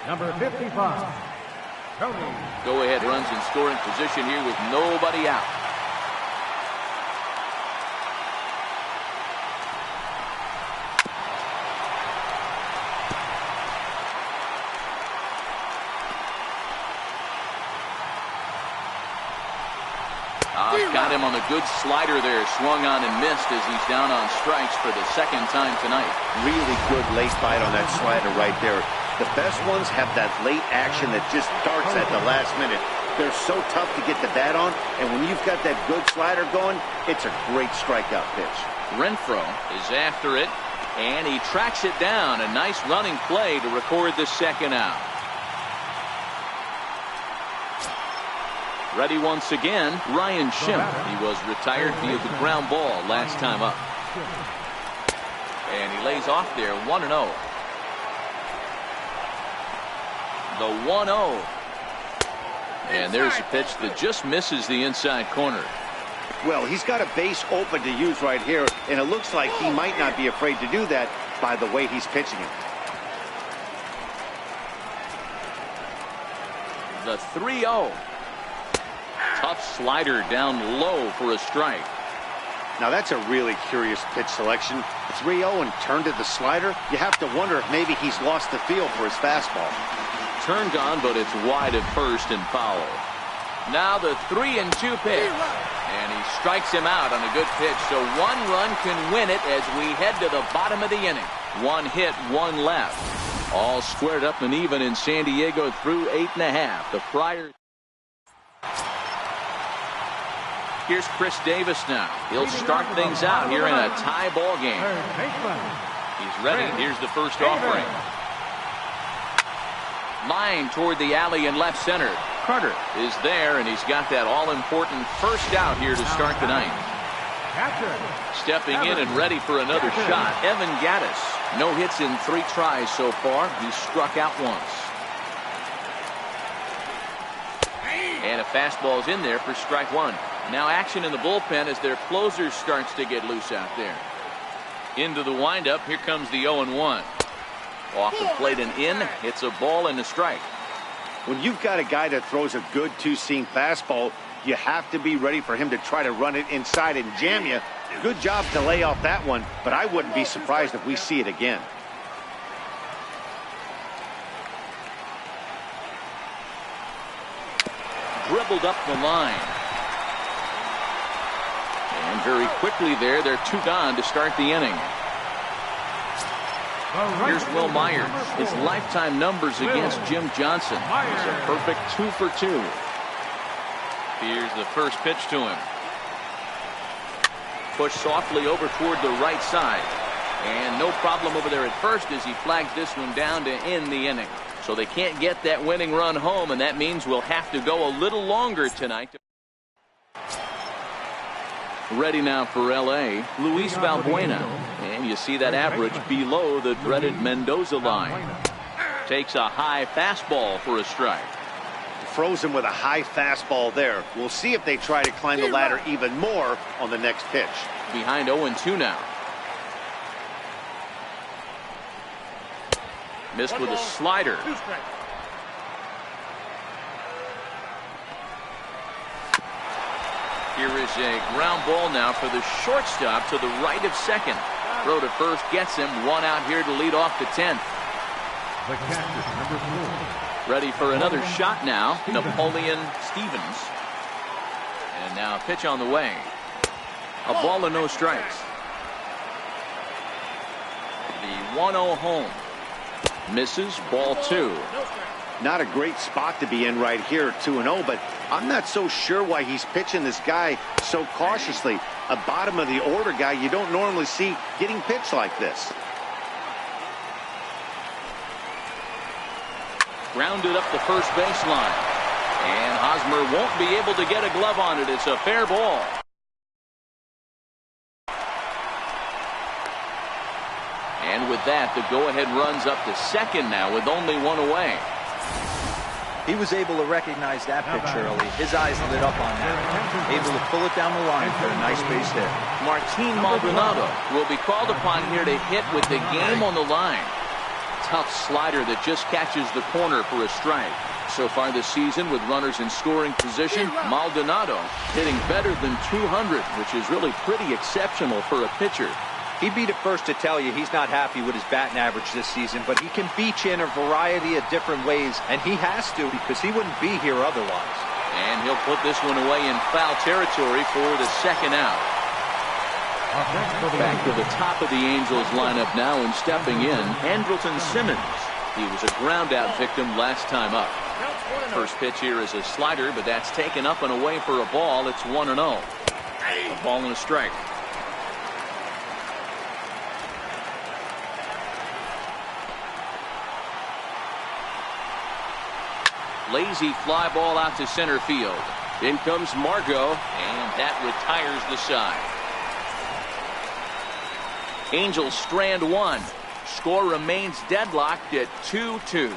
number 55, Tony. Go ahead runs in scoring position here with nobody out. Got him on a good slider there. Swung on and missed as he's down on strikes for the second time tonight. Really good late bite on that slider right there. The best ones have that late action that just darts at the last minute. They're so tough to get the bat on, and when you've got that good slider going, it's a great strikeout pitch. Renfroe is after it, and he tracks it down. A nice running play to record the second out. Ready once again, Ryan Schimm. He was retired via the ground ball last time up. And he lays off there, 1-0. The 1-0. And there's a pitch that just misses the inside corner. Well, he's got a base open to use right here, and it looks like he might not be afraid to do that by the way he's pitching it. The 3-0. Tough slider down low for a strike. Now that's a really curious pitch selection. 3-0 and turned to the slider. You have to wonder if maybe he's lost the feel for his fastball. Turned on, but it's wide at first and foul. Now the 3-2 pitch. And he strikes him out on a good pitch. So 1 run can win it as we head to the bottom of the inning. 1 hit, 1 left. All squared up and even in San Diego through 8.5. The Friars. Here's Chris Davis now. He'll start things out here in a tie ball game. He's ready. Here's the first offering. Line toward the alley in left center. Carter is there, and he's got that all-important first out here to start the ninth. Stepping in and ready for another shot, Evan Gattis. No hits in 3 tries so far. He struck out once. And a fastball's in there for strike 1. Now action in the bullpen as their closer starts to get loose out there. Into the windup. Here comes the 0-1. Off the plate and in. It's a ball and a strike. When you've got a guy that throws a good two-seam fastball, you have to be ready for him to try to run it inside and jam you. Good job to lay off that one, but I wouldn't be surprised if we see it again. Dribbled up the line. And very quickly there, they're 2 gone to start the inning. Here's Will Myers. His lifetime numbers against Jim Johnson. He's a perfect 2 for 2. Here's the first pitch to him. Push softly over toward the right side. And no problem over there at first as he flags this one down to end the inning. So they can't get that winning run home, and that means we'll have to go a little longer tonight. Ready now for L.A., Luis Valbuena. And you see that average below the dreaded Mendoza line. Takes a high fastball for a strike. Frozen with a high fastball there. We'll see if they try to climb the ladder even more on the next pitch. Behind 0-2 now. Missed with a slider. Here is a ground ball now for the shortstop to the right of second. Throw to first gets him. 1 out here to lead off the 10th. The catcher, number 4. Ready for another shot now. Napoleon Stevens. And now a pitch on the way. A ball and no strikes. The 1-0 home. Misses, ball 2. Not a great spot to be in right here, 2-0, but I'm not so sure why he's pitching this guy so cautiously. A bottom of the order guy you don't normally see getting pitched like this. Grounded up the first baseline. And Hosmer won't be able to get a glove on it. It's a fair ball. And with that, the go-ahead runs up to second now with only one away. He was able to recognize that pitch early. His eyes lit up on that. Able to pull it down the line for a nice base hit. Martin Maldonado will be called upon here to hit with the game on the line. Tough slider that just catches the corner for a strike. So far this season, with runners in scoring position, Maldonado hitting better than 200, which is really pretty exceptional for a pitcher. He'd be the first to tell you he's not happy with his batting average this season, but he can beat you in a variety of different ways, and he has to because he wouldn't be here otherwise. And he'll put this one away in foul territory for the second out. Back to the top of the Angels lineup now, and stepping in, Andrelton Simmons. He was a ground-out victim last time up. First pitch here is a slider, but that's taken up and away for a ball. It's 1-0. A ball and a strike. Lazy fly ball out to center field. In comes Margot, and that retires the side. Angels strand one. Score remains deadlocked at 2-2.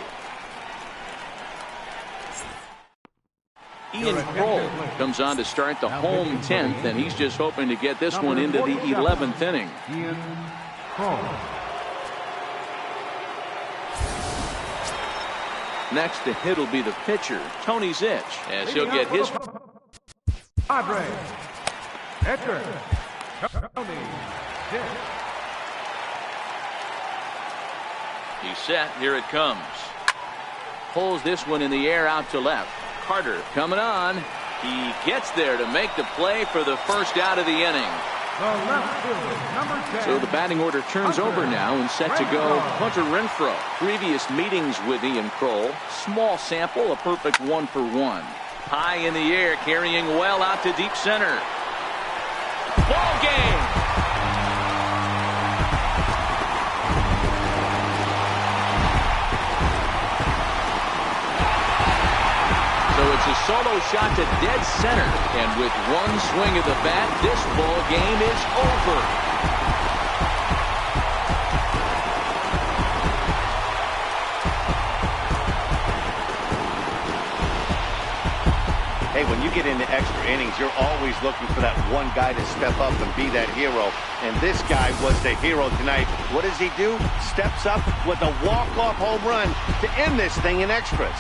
Ian Kroll comes on to start the home 10th, and he's just hoping to get this one into the 11th inning. Ian Kroll. Next to hit will be the pitcher, Tony Zitch, as he'll get his. Padres. Edgar. Tony Zitch. He's set. Here it comes. Pulls this one in the air out to left. Carter coming on. He gets there to make the play for the first out of the inning. The left fielder, number 10. So the batting order turns over now and set to go Hunter Renfroe. Previous meetings with Ian Kroll. Small sample, a perfect 1-for-1. High in the air, carrying well out to deep center. Ball game! So it's a solo shot to dead center, and with one swing of the bat, this ball game is over. Hey, when you get into extra innings, you're always looking for that one guy to step up and be that hero. And this guy was the hero tonight. What does he do? Steps up with a walk-off home run to end this thing in extras.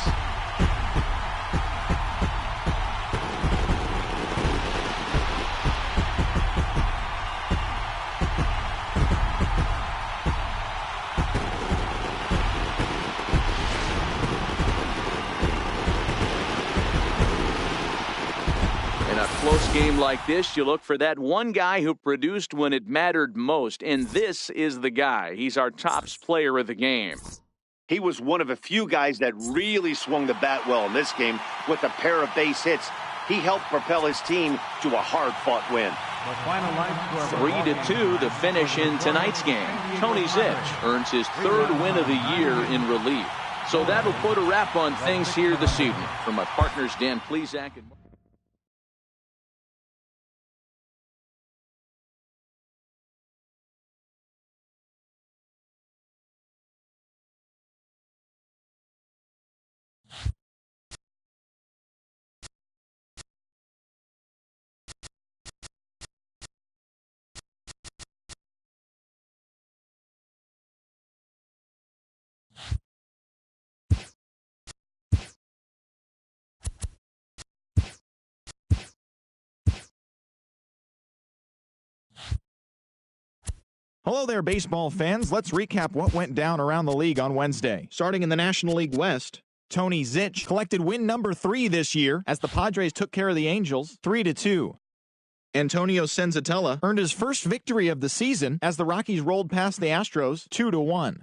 Game like this, you look for that one guy who produced when it mattered most, and this is the guy. He's our tops player of the game. He was one of a few guys that really swung the bat well in this game with a pair of base hits. He helped propel his team to a hard-fought win. The final line score 3-2, the finish in tonight's game. Tony Zitch earns his third win of the year in relief. So that'll put a wrap on things here this evening. From my partners Dan Plesac and Hello there, baseball fans. Let's recap what went down around the league on Wednesday. Starting in the National League West, Tony Zitch collected win number 3 this year as the Padres took care of the Angels 3-2. Antonio Senzatella earned his first victory of the season as the Rockies rolled past the Astros 2-1.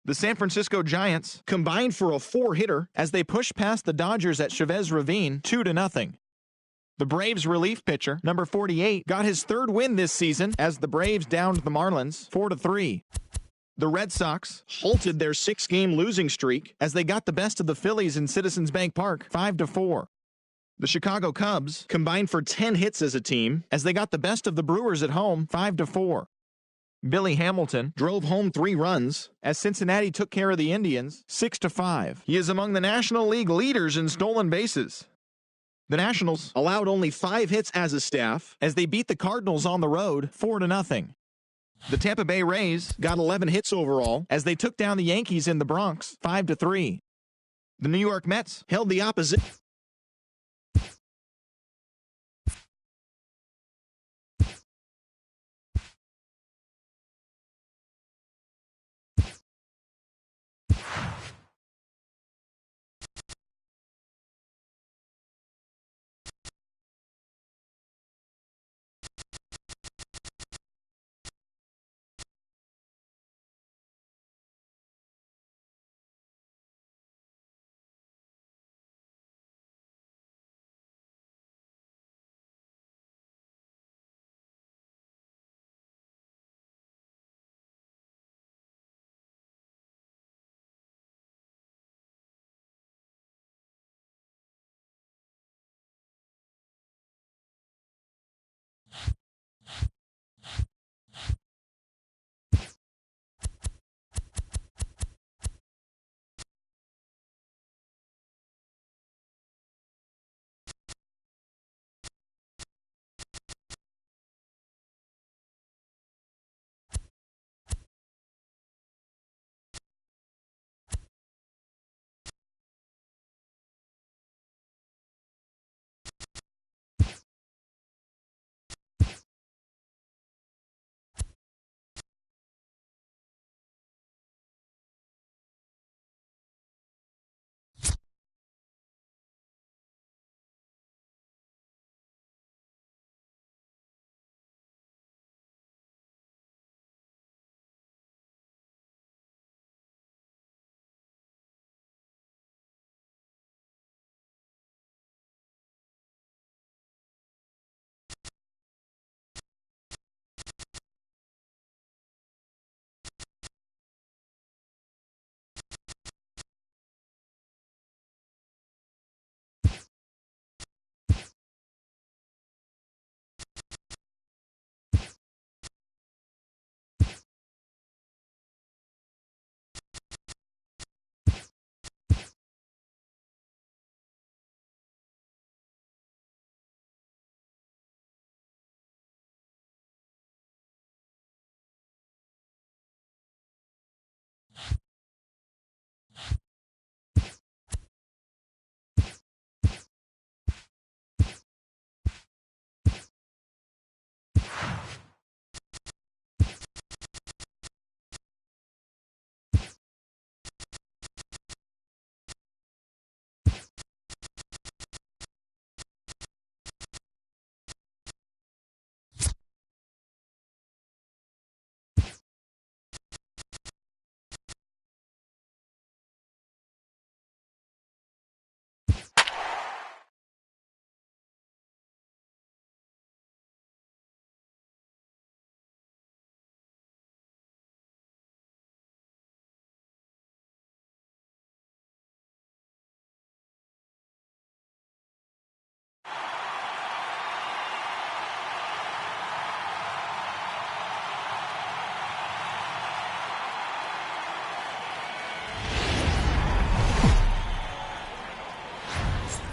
The San Francisco Giants combined for a 4-hitter as they pushed past the Dodgers at Chavez Ravine 2-0. The Braves relief pitcher, number 48, got his third win this season as the Braves downed the Marlins 4-3. The Red Sox halted their 6-game losing streak as they got the best of the Phillies in Citizens Bank Park 5-4. The Chicago Cubs combined for 10 hits as a team as they got the best of the Brewers at home 5-4. Billy Hamilton drove home 3 runs as Cincinnati took care of the Indians 6-5. He is among the National League leaders in stolen bases. The Nationals allowed only 5 hits as a staff as they beat the Cardinals on the road 4-0. The Tampa Bay Rays got 11 hits overall as they took down the Yankees in the Bronx 5-3. The New York Mets held the opposition.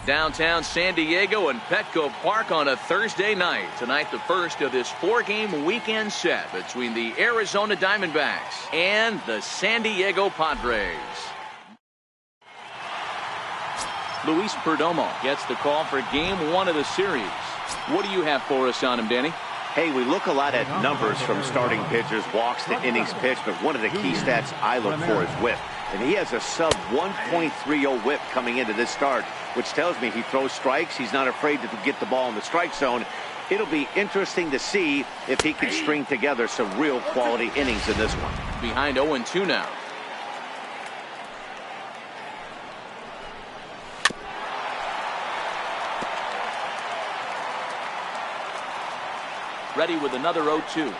Downtown San Diego and Petco Park on a Thursday night. Tonight, the first of this 4-game weekend set between the Arizona Diamondbacks and the San Diego Padres. Luis Perdomo gets the call for Game 1 of the series. What do you have for us on him, Danny? Hey, we look a lot at numbers from starting pitchers, walks to innings pitched, but one of the key stats I look for is whip. And he has a sub 1.30 whip coming into this start, which tells me he throws strikes. He's not afraid to get the ball in the strike zone. It'll be interesting to see if he can string together some real quality innings in this one. Behind 0-2 now. Ready with another 0-2.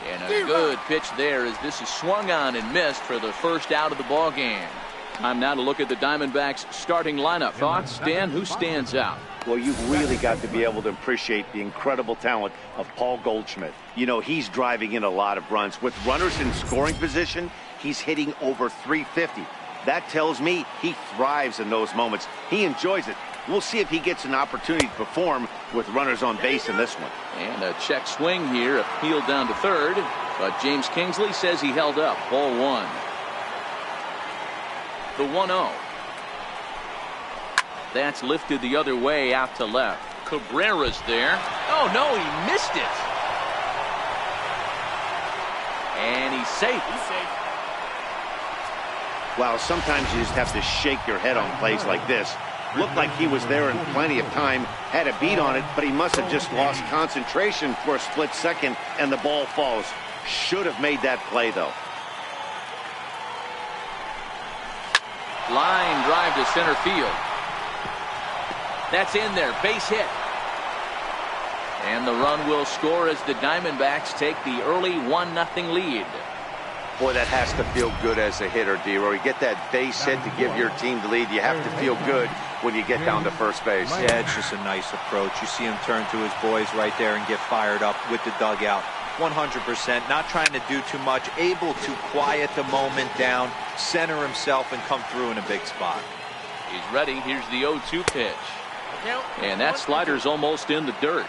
And a good pitch there as this is swung on and missed for the first out of the ball game. Time now to look at the Diamondbacks starting lineup. Thoughts, Dan? Who stands out? Well, you've really got to be able to appreciate the incredible talent of Paul Goldschmidt. You know, he's driving in a lot of runs. With runners in scoring position, he's hitting over 350. That tells me he thrives in those moments. He enjoys it. We'll see if he gets an opportunity to perform with runners on base in this one. And a check swing here, appealed down to third. But James Kingsley says he held up. Ball one. The 1-0. That's lifted the other way out to left. Cabrera's there. Oh, no, he missed it. And he's safe. Wow, sometimes you just have to shake your head on plays like this. Looked like he was there in plenty of time, had a beat on it, but he must have just lost concentration for a split second, and the ball falls. Should have made that play, though. Line drive to center field. That's in there, base hit. And the run will score as the Diamondbacks take the early 1-0 lead. Boy, that has to feel good as a hitter, D-Roy. You get that base hit to give your team the lead. You have to feel good when you get down to first base. Yeah, it's just a nice approach. You see him turn to his boys right there and get fired up with the dugout. 100%, not trying to do too much, able to quiet the moment down, center himself, and come through in a big spot. He's ready. Here's the 0-2 pitch. And that slider's almost in the dirt.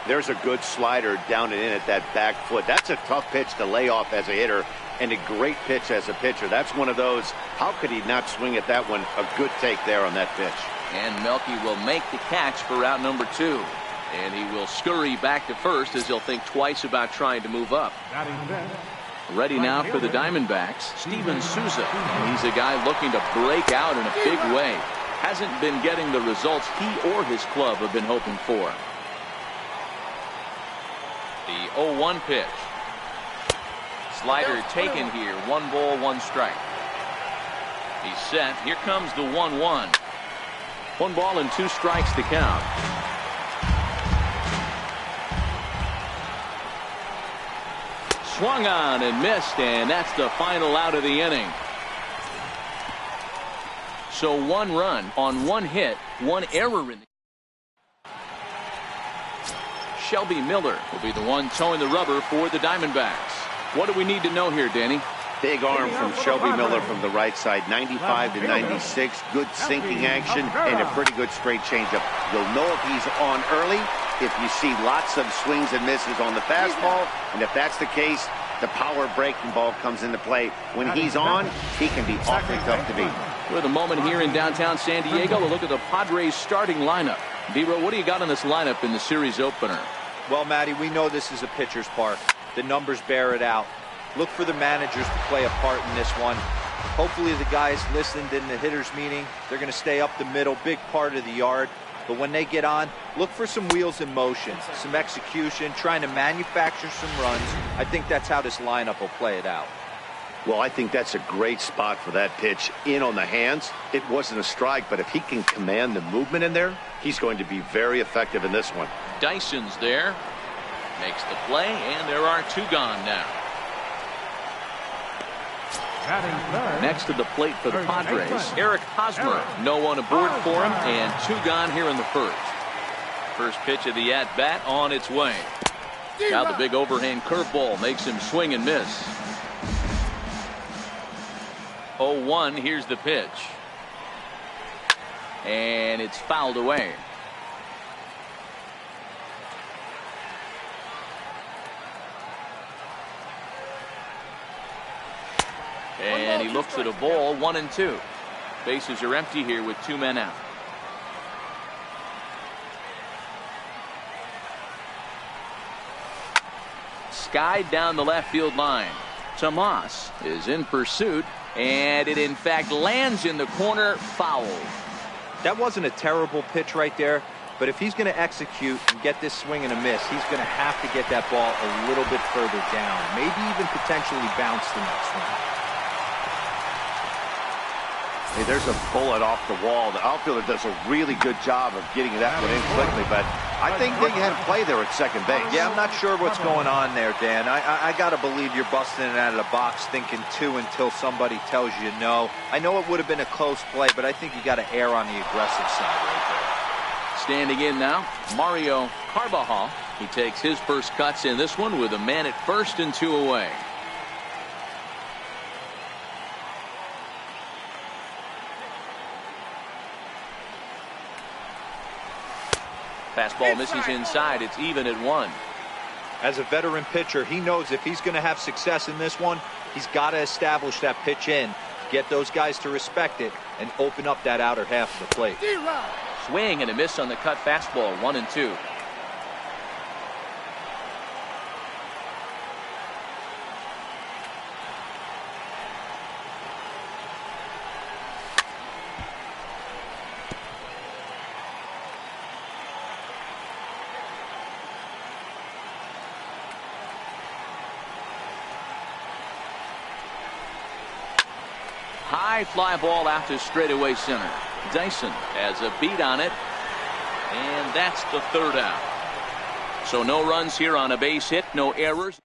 There's a good slider down and in at that back foot. That's a tough pitch to lay off as a hitter, and a great pitch as a pitcher. That's one of those, how could he not swing at that one? A good take there on that pitch. And Melky will make the catch for out number 2. And he will scurry back to first as he'll think twice about trying to move up. Ready now for the Diamondbacks, Steven Souza. He's a guy looking to break out in a big way. Hasn't been getting the results he or his club have been hoping for. The 0-1 pitch. Slider taken here. 1 ball, 1 strike. He's set. Here comes the 1-1. 1 ball and 2 strikes to count. Swung on and missed, and that's the final out of the inning. So 1 run on 1 hit, 1 error in the Shelby Miller will be the one towing the rubber for the Diamondbacks. What do we need to know here, Danny? Big arm from Shelby Miller from the right side, 95 to 96. Good sinking action and a pretty good straight changeup. You'll know if he's on early if you see lots of swings and misses on the fastball, and if that's the case, the power breaking ball comes into play. When he's on, he can be awfully tough to beat. With a moment here in downtown San Diego, a look at the Padres starting lineup. D-Row, what do you got on this lineup in the series opener? Well, Matty, we know this is a pitcher's park. The numbers bear it out. Look for the managers to play a part in this one. Hopefully the guys listened in the hitters meeting. They're going to stay up the middle, big part of the yard. But when they get on, look for some wheels in motion, some execution, trying to manufacture some runs. I think that's how this lineup will play it out. Well, I think that's a great spot for that pitch. In on the hands, it wasn't a strike, but if he can command the movement in there, he's going to be very effective in this one. Dyson's there, makes the play, and there are 2 gone now. Next to the plate for the Padres, Eric Hosmer. No one aboard for him, and 2 gone here in the first. First pitch of the at-bat on its way. Now the big overhand curveball makes him swing and miss. 0-1, here's the pitch. And it's fouled away. And he looks at a ball, 1-2. Bases are empty here with 2 men out. Skied down the left field line. Tomas is in pursuit, and it in fact lands in the corner, foul. That wasn't a terrible pitch right there, but if he's going to execute and get this swing and a miss, he's going to have to get that ball a little bit further down, maybe even potentially bounce the next one. Hey, there's a bullet off the wall. The outfielder does a really good job of getting that one in quickly, but I think they had a play there at second base. Yeah, I'm not sure what's going on there, Dan. I got to believe you're busting it out of the box thinking 2 until somebody tells you no. I know it would have been a close play, but I think you got to err on the aggressive side right there. Standing in now, Mario Carbajal. He takes his first cuts in this one with a man at first and 2 away. Fastball misses inside. It's even at 1. As a veteran pitcher, he knows if he's going to have success in this one, he's got to establish that pitch in, get those guys to respect it, and open up that outer half of the plate. Swing and a miss on the cut fastball, 1-2. High fly ball out to straightaway center. Dyson has a beat on it, and that's the 3rd out. So no runs here on a base hit, no errors.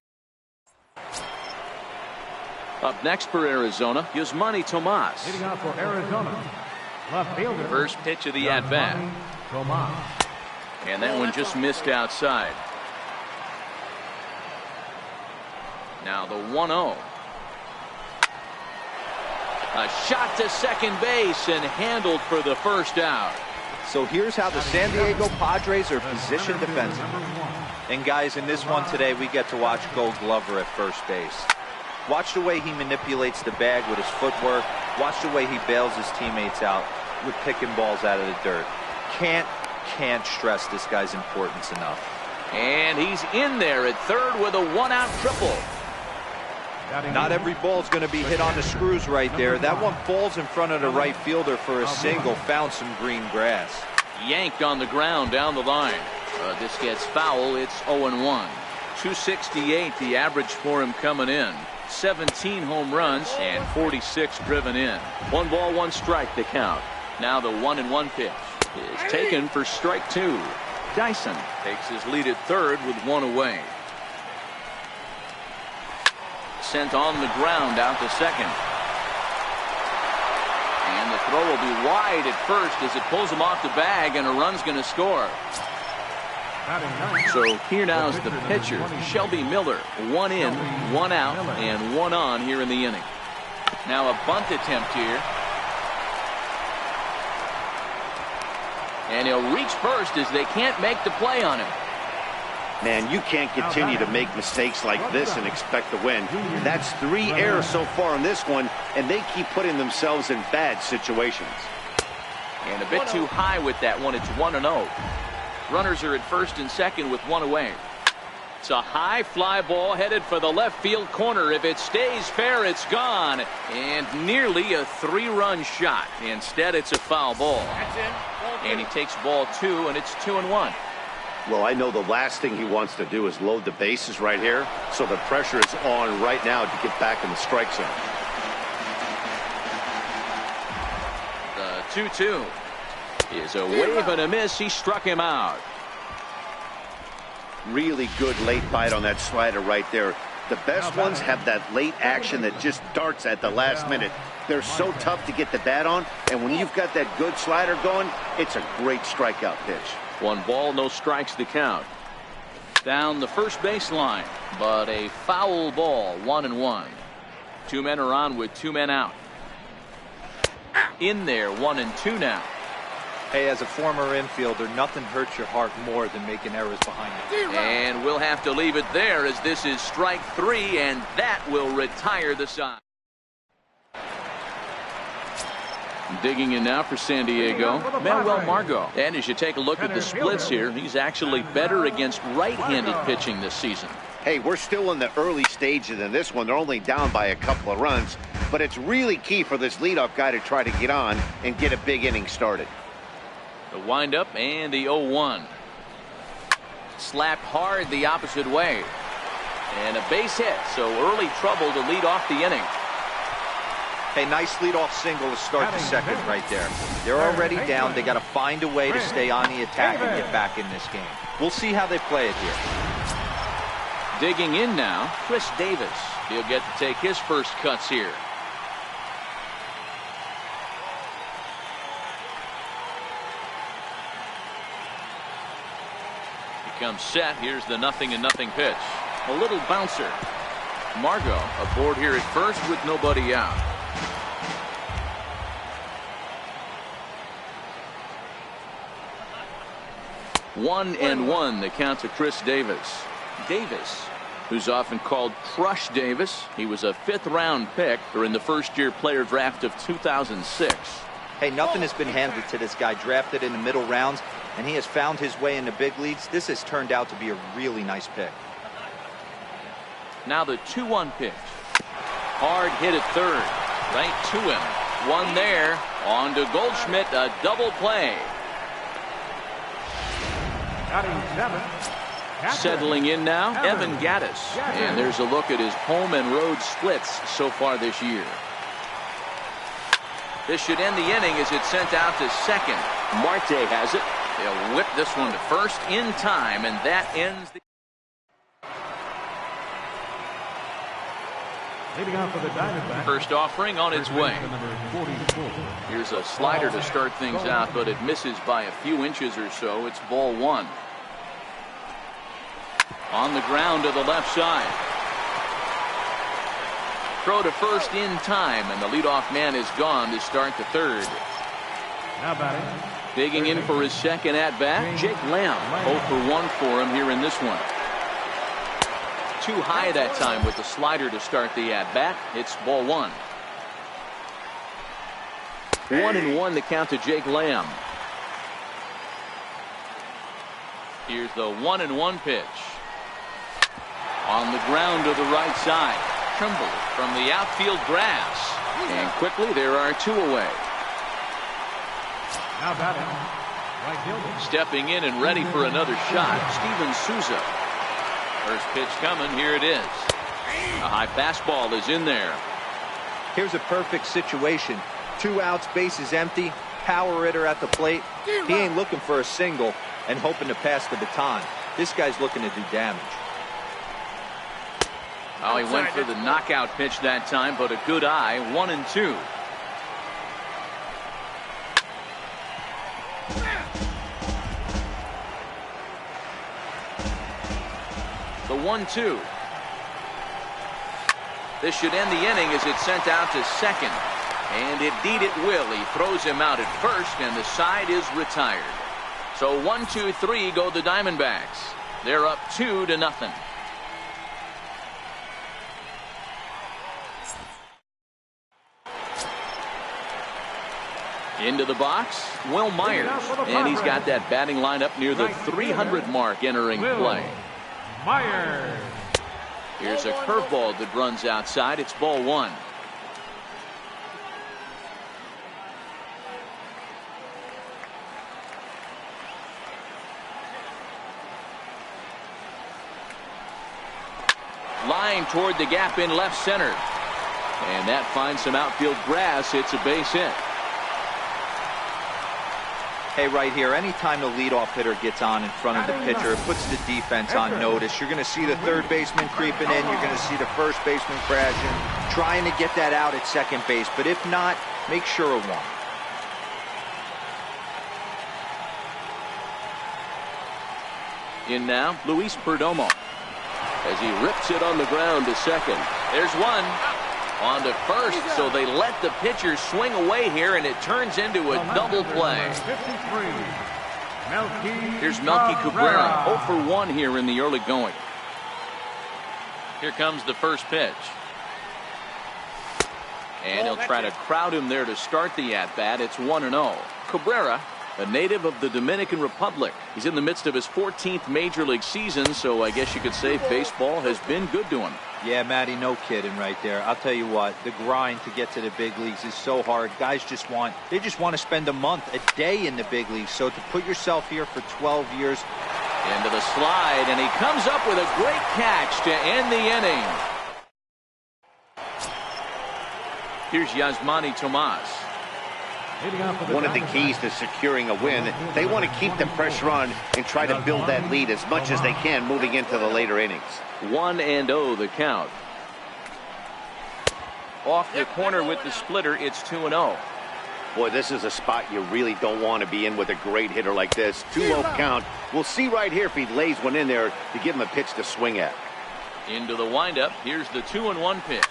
Up next for Arizona, Yasmani Tomas. Hitting out for Arizona, left fielder. First pitch of the at-bat. Tomas. And that one just missed outside. Now the 1-0. A shot to second base and handled for the first out. So here's how the San Diego Padres are positioned defensively. And guys, in this one today, we get to watch Gold Glover at first base. Watch the way he manipulates the bag with his footwork. Watch the way he bails his teammates out with picking balls out of the dirt. Can't stress this guy's importance enough. And he's in there at third with a 1-out triple. Not every ball is going to be hit on the screws right there. That one falls in front of the right fielder for a single. Found some green grass. Yanked on the ground down the line. This gets foul. It's 0-1. 268 the average for him coming in. 17 home runs and 46 driven in. 1 ball, 1 strike to count. Now the 1-1 pitch is taken for strike 2. Dyson takes his lead at third with 1 away. Sent on the ground out to second. And the throw will be wide at first as it pulls him off the bag, and a run's going to score. So here now is the pitcher, Shelby Miller. 1 in, 1 out, and 1 on here in the inning. Now a bunt attempt here. And he'll reach first as they can't make the play on him. Man, you can't continue to make mistakes like this and expect to win. That's 3 errors so far in this one, and they keep putting themselves in bad situations. And a bit too high with that one. It's 1-0. Runners are at first and second with 1 away. It's a high fly ball headed for the left field corner. If it stays fair, it's gone. And nearly a 3-run shot. Instead, it's a foul ball. And he takes ball 2, and it's 2-1. Well, I know the last thing he wants to do is load the bases right here, so the pressure is on right now to get back in the strike zone. The 2-2 is a wave and a miss. He struck him out. Really good late bite on that slider right there. The best ones have that late action that just darts at the last minute. They're so tough to get the bat on, and when you've got that good slider going, it's a great strikeout pitch. 1 ball, no strikes to count. Down the first baseline, but a foul ball, 1-1. 2 men are on with 2 men out. In there, 1-2 now. Hey, as a former infielder, nothing hurts your heart more than making errors behind you. And we'll have to leave it there as this is strike 3, and that will retire the side. Digging in now for San Diego, Manuel Margot. And as you take a look at the splits here, he's actually better against right-handed pitching this season. Hey, we're still in the early stages in this one. They're only down by a couple of runs, but it's really key for this leadoff guy to try to get on and get a big inning started. The windup and the 0-1. Slapped hard the opposite way. And a base hit, so early trouble to lead off the inning. Hey, nice leadoff single to start the second right there. They're already down. They got to find a way to stay on the attack and get back in this game. We'll see how they play it here. Digging in now, Chris Davis. He'll get to take his first cuts here. comes set. Here's the 0-0 pitch. A little bouncer. Margot aboard here at first with nobody out. 1-1 the count to Chris Davis. Davis, who's often called Crush Davis. He was a 5th-round pick during the first-year player draft of 2006. Hey, nothing has been handed to this guy. Drafted in the middle rounds, and he has found his way in the big leagues. This has turned out to be a really nice pick. Now the 2-1 pitch. Hard hit at third. Right to him. One there. On to Goldschmidt. A double play. Settling in now, Evan Gattis. And there's a look at his home and road splits so far this year. This should end the inning as it's sent out to second. Marte has it. They'll whip this one to first in time, and that ends the... First offering on its way. Here's a slider to start things out, but it misses by a few inches or so. It's ball 1. On the ground to the left side. Throw to first in time, and the leadoff man is gone to start the third. Now batting. Digging in for his second at-bat, Jake Lamb. 0 for 1 for him here in this one. Too high that time with the slider to start the at-bat. It's ball 1. 1-1 the count to Jake Lamb. Here's the 1-1 pitch. On the ground to the right side. Trimble from the outfield grass. And quickly there are 2 away. Now batting. Right fielder. Stepping in and ready for another shot, Steven Souza. First pitch coming. Here it is. A high fastball is in there. Here's a perfect situation. 2 outs, bases empty, power hitter at the plate. He ain't looking for a single and hoping to pass the baton. This guy's looking to do damage. Oh, he went for the knockout pitch that time, but a good eye. 1-2. The 1-2. This should end the inning as it's sent out to second. And indeed it will. He throws him out at first, and the side is retired. So 1-2-3 go the Diamondbacks. They're up 2-0. Into the box, Will Myers. And he's got that batting lineup near the 300 mark entering play. Myers. Here's a curveball that runs outside. It's ball 1. Line toward the gap in left center. And that finds some outfield grass. It's a base hit. Hey, right here, anytime the leadoff hitter gets on in front of the pitcher, it puts the defense on notice. You're going to see the third baseman creeping in. You're going to see the first baseman crashing, trying to get that out at second base. But if not, make sure of one. In now, Luis Perdomo. As he rips it on the ground to second. There's one. On to first, so they let the pitcher swing away here, and it turns into a double play. Here's Melky Cabrera, 0 for 1 here in the early going. Here comes the first pitch. And he'll try to crowd him there to start the at-bat. It's 1-0. Cabrera, a native of the Dominican Republic. He's in the midst of his 14th Major League season, so I guess you could say baseball has been good to him. Yeah, Matty, no kidding right there. I'll tell you what, the grind to get to the big leagues is so hard. Guys just want to spend a month, a day in the big leagues. So to put yourself here for 12 years. Into the slide, and he comes up with a great catch to end the inning. Here's Yasmani Tomas. One of the keys to securing a win, they want to keep the pressure on and try to build that lead as much as they can moving into the later innings. 1-0 the count. Off the corner with the splitter, it's 2-0. Boy, this is a spot you really don't want to be in with a great hitter like this. 2-0 count. We'll see right here if he lays one in there to give him a pitch to swing at. Into the windup. Here's the 2-1 pitch.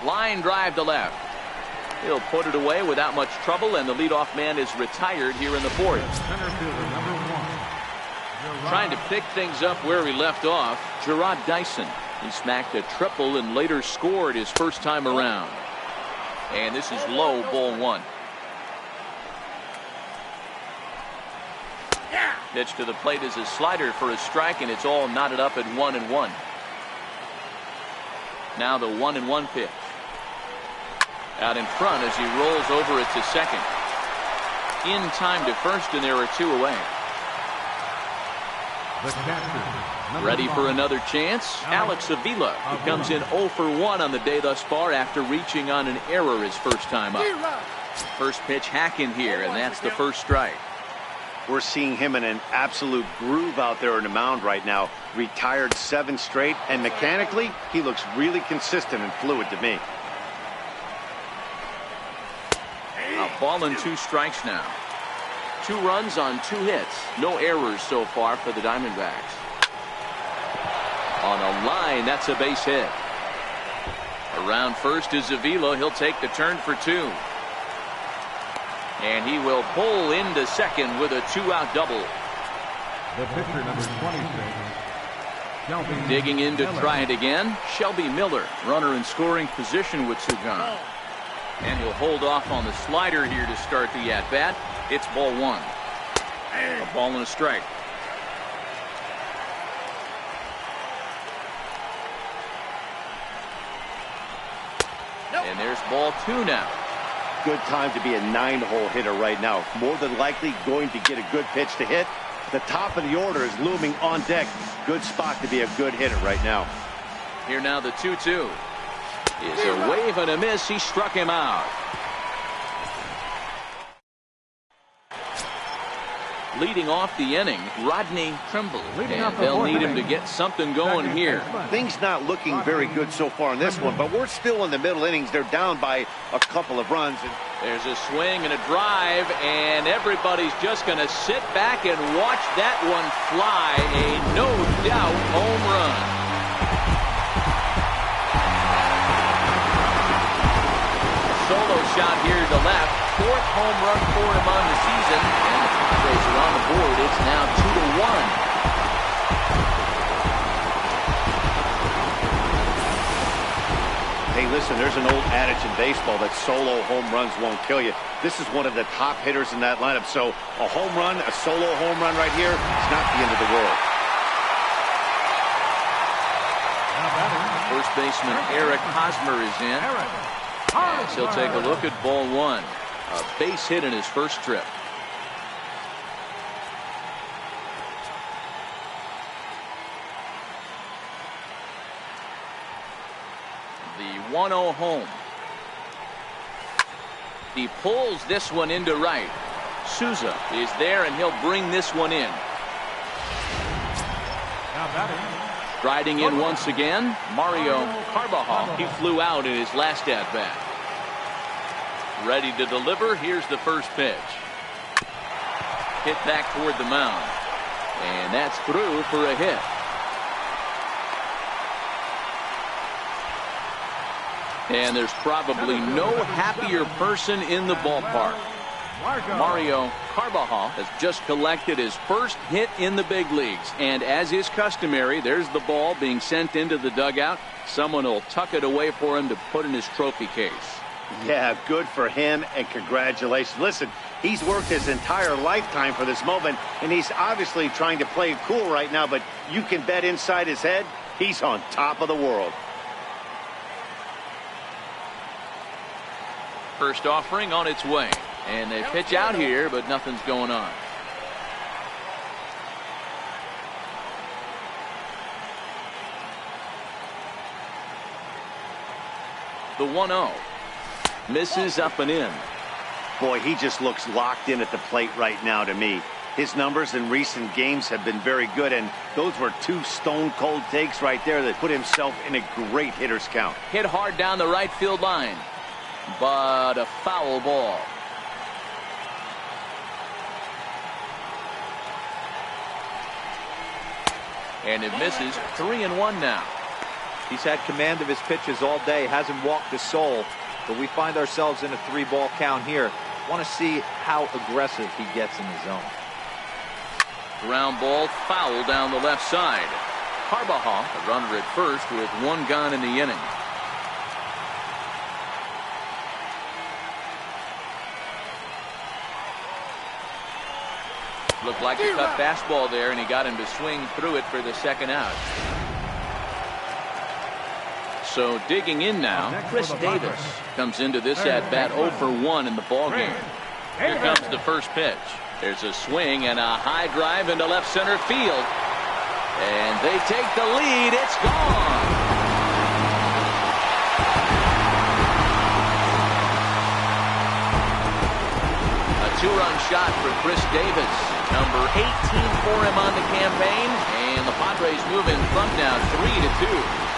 Line drive to left. He'll put it away without much trouble, and the leadoff man is retired here in the fourth. Center fielder, number 1. Trying to pick things up where he left off, Gerard Dyson. He smacked a triple and later scored his first time around. And this is low, ball 1. Pitch to the plate is a slider for a strike, and it's all knotted up at 1-1. Now the 1-1 pitch. Out in front as he rolls over it to second. In time to first, and there are 2 away. The catcher, Ready for 5. another chance? Alex Avila, who comes in 0 for 1 on the day thus far after reaching on an error his first time up. First pitch hack in here, and that's the first strike. We're seeing him in an absolute groove out there in the mound right now. Retired 7 straight, and mechanically, he looks really consistent and fluid to me. A ball and 2 strikes now. 2 runs on 2 hits. No errors so far for the Diamondbacks. On a line, that's a base hit. Around first is Avila. He'll take the turn for 2. And he will pull into second with a 2-out double. The pitcher, number 26. Shelby Digging in to Miller. try it again, Shelby Miller, runner in scoring position with Jugón. And he'll hold off on the slider here to start the at-bat. It's ball 1. A ball and a strike. And there's ball 2 now. Good time to be a 9-hole hitter right now. More than likely going to get a good pitch to hit. The top of the order is looming on deck. Good spot to be a good hitter right now. Here now the 2-2. Is a wave and a miss. He struck him out. Leading off the inning, Rodney Trimble. And they'll need him to get something going here. Things not looking very good so far in this one, but we're still in the middle innings. They're down by a couple of runs. There's a swing and a drive, and everybody's just going to sit back and watch that one fly. A no-doubt home run. Solo shot here to left. 4th home run for him on the season. And the Padres are on the board. It's now 2-1. Hey, listen, there's an old adage in baseball that solo home runs won't kill you. This is one of the top hitters in that lineup. So a home run, a solo home run right here, it's not the end of the world. First baseman Eric Hosmer is in. As he'll take a look at ball 1. A base hit in his first trip. The 1-0 home. He pulls this one into right. Souza is there, and he'll bring this one in. Riding in once again, Mario Carbajal. He flew out in his last at-bat. Ready to deliver. Here's the first pitch. Hit back toward the mound. And that's through for a hit. And there's probably no happier person in the ballpark. Mario Carbajal has just collected his first hit in the big leagues. And as is customary, there's the ball being sent into the dugout. Someone will tuck it away for him to put in his trophy case. Yeah, good for him, and congratulations. Listen, he's worked his entire lifetime for this moment, and he's obviously trying to play it cool right now, but you can bet inside his head, he's on top of the world. First offering on its way. And they pitch out here, but nothing's going on. The 1-0. Misses up and in. Boy, he just looks locked in at the plate right now to me. His numbers in recent games have been very good, and those were 2 stone-cold takes right there that put himself in a great hitter's count. Hit hard down the right field line, but a foul ball. And it misses. 3-1 now. He's had command of his pitches all day, hasn't walked a soul, but we find ourselves in a 3-ball count here. Want to see how aggressive he gets in the zone. Ground ball foul down the left side. Harbaugh, a runner at first with 1 gone in the inning. Looked like a cut fastball there, and he got him to swing through it for the second out. So digging in now, Chris Davis comes into this at-bat 0 for 1 in the ballgame. Here comes the first pitch. There's a swing and a high drive into left center field. And they take the lead. It's gone. A 2-run shot for Chris Davis. Number 18 for him on the campaign. And the Padres move in front now 3-2.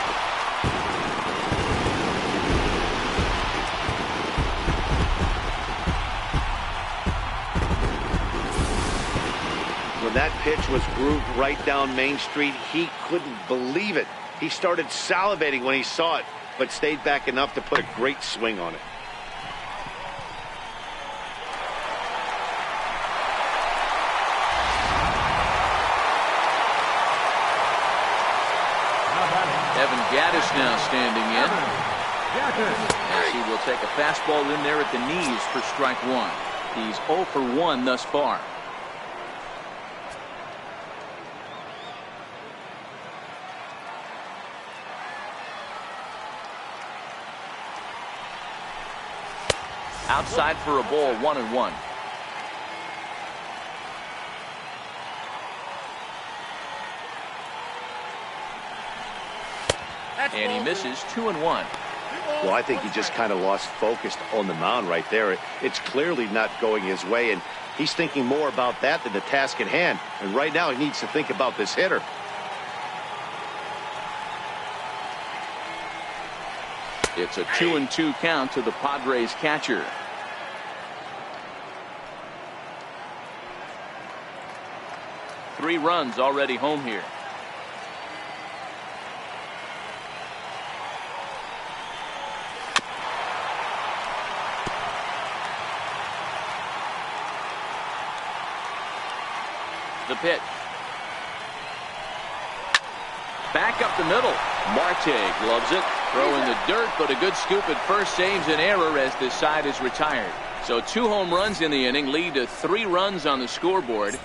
When that pitch was grooved right down Main Street, he couldn't believe it. He started salivating when he saw it, but stayed back enough to put a great swing on it. Evan Gaddis now standing in. As he will take a fastball in there at the knees for strike 1. He's 0 for 1 thus far. Outside for a ball, 1-1. And he misses 2-1. Well, I think he just kind of lost focus on the mound right there. It's clearly not going his way, and he's thinking more about that than the task at hand. And right now he needs to think about this hitter. It's a 2-2 count to the Padres catcher. Three runs already home here. The pitch. Back up the middle. Marte gloves it. Throw in the dirt, but a good scoop at first saves an error as this side is retired. So 2 home runs in the inning lead to 3 runs on the scoreboard.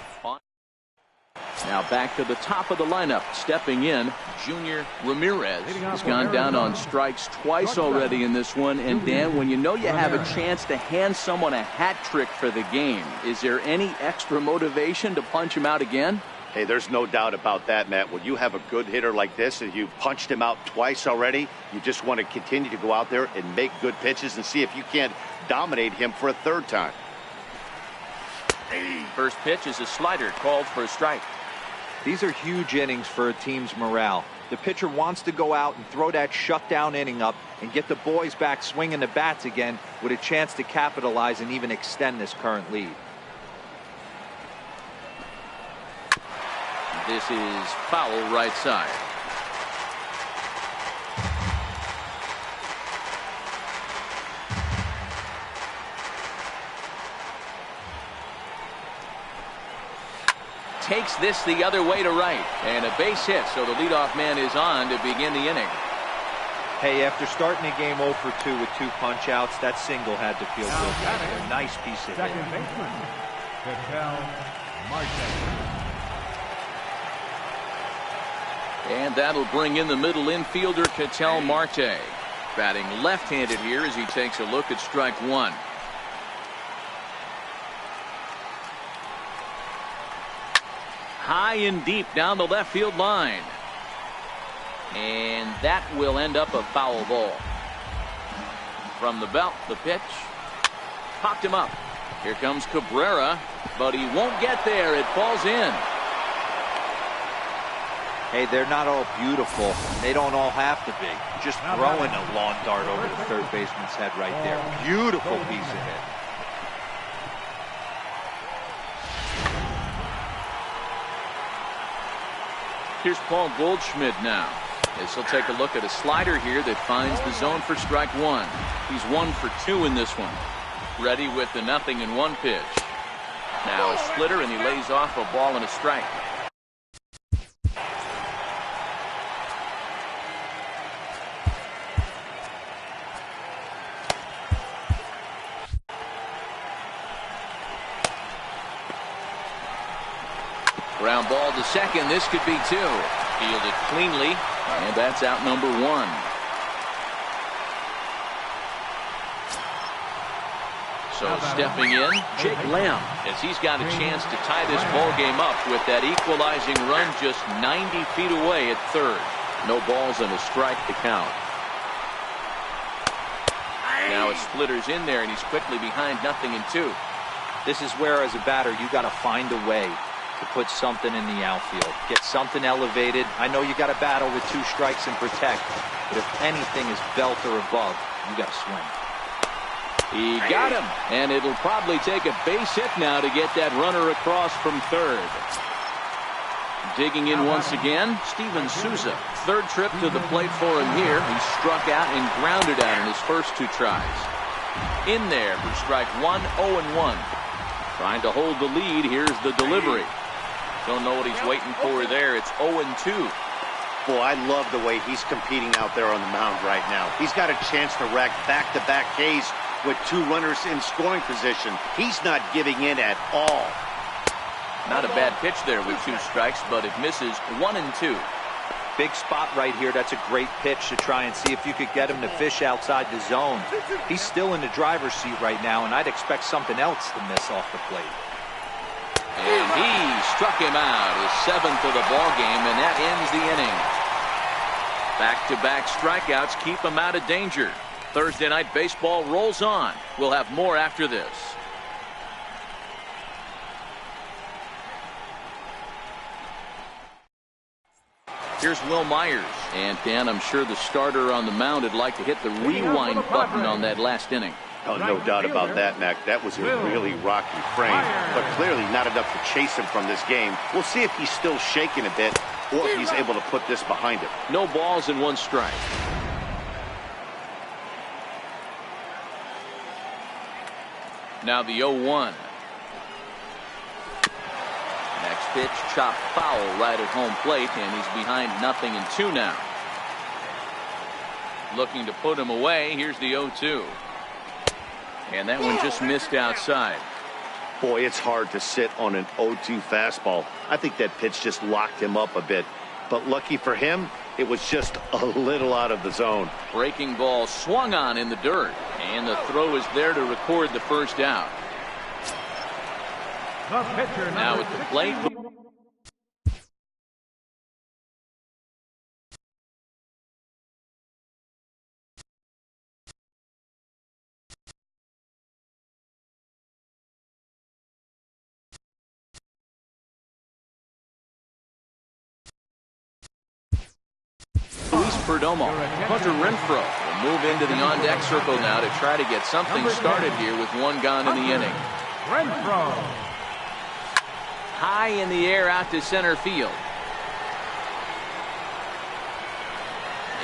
Now back to the top of the lineup. Stepping in, Junior Ramirez has gone down on strikes twice already in this one. And Dan, when you know you have a chance to hand someone a hat trick for the game, is there any extra motivation to punch him out again? Hey, there's no doubt about that, Matt. When you have a good hitter like this and you've punched him out twice already, you just want to continue to go out there and make good pitches and see if you can't dominate him for a third time. First pitch is a slider called for a strike. These are huge innings for a team's morale. The pitcher wants to go out and throw that shutdown inning up and get the boys back swinging the bats again with a chance to capitalize and even extend this current lead. This is foul right side. Takes this the other way to right, and a base hit, so the leadoff man is on to begin the inning. Hey, after starting the game 0 for 2 with 2 punch outs, that single had to feel good right there. Nice piece of Second hit. baseman, Marte. And that'll bring in the middle infielder, Ketel Marte. Batting left-handed here as he takes a look at strike 1. High and deep down the left field line. And that will end up a foul ball. From the belt, the pitch. Popped him up. Here comes Cabrera, but he won't get there. It falls in. Hey, they're not all beautiful. They don't all have to be. Just throwing a lawn dart over the third baseman's head right there. Beautiful piece of hit. Here's Paul Goldschmidt now. As he'll take a look at a slider here that finds the zone for strike one. He's 1 for 2 in this one. Ready with the 0-1 pitch. Now a splitter, and he lays off a ball and a strike. Ground ball to second. This could be 2. Fielded cleanly, and that's out number 1. So stepping in, Jake Lamb, as he's got a chance to tie this ball game up with that equalizing run just 90 feet away at third. No balls and a strike to count. Now a splitter's in there, and he's quickly behind 0-2. This is where, as a batter, you got to find a way to put something in the outfield. Get something elevated. I know you got to battle with 2 strikes and protect, but if anything is belt or above, you got to swing. He got him, and it'll probably take a base hit now to get that runner across from third. Digging in once again, Steven Souza. Third trip to the plate for him here. He struck out and grounded out in his first 2 tries. In there for strike 1, 0-1. Trying to hold the lead. Here's the delivery. Don't know what he's waiting for there. It's 0-2. Boy, I love the way he's competing out there on the mound right now. He's got a chance to rack back-to-back Ks with 2 runners in scoring position. He's not giving in at all. Not a bad pitch there with 2 strikes, but it misses 1-2. Big spot right here. That's a great pitch to try and see if you could get him to fish outside the zone. He's still in the driver's seat right now, and I'd expect something else to miss off the plate. And he struck him out, his 7th of the ball game, and that ends the inning. Back-to-back strikeouts keep him out of danger. Thursday Night Baseball rolls on. We'll have more after this. Here's Will Myers. And Dan, I'm sure the starter on the mound would like to hit the rewind button on that last inning. Oh, no doubt about that, Mac. That was a really rocky frame, but clearly not enough to chase him from this game. We'll see if he's still shaking a bit or if he's able to put this behind him. No balls and 1 strike. Now the 0-1. Next pitch, chopped foul right at home plate, and he's behind 0-2 now. Looking to put him away. Here's the 0-2. And that one just missed outside. Boy, it's hard to sit on an 0-2 fastball. I think that pitch just locked him up a bit. But lucky for him, it was just a little out of the zone. Breaking ball swung on in the dirt, and the throw is there to record the first out. Now at the plate. Perdomo. Hunter Renfroe will move into the on-deck circle now to try to get something started here with 1 gone in the inning. Renfroe. High in the air out to center field.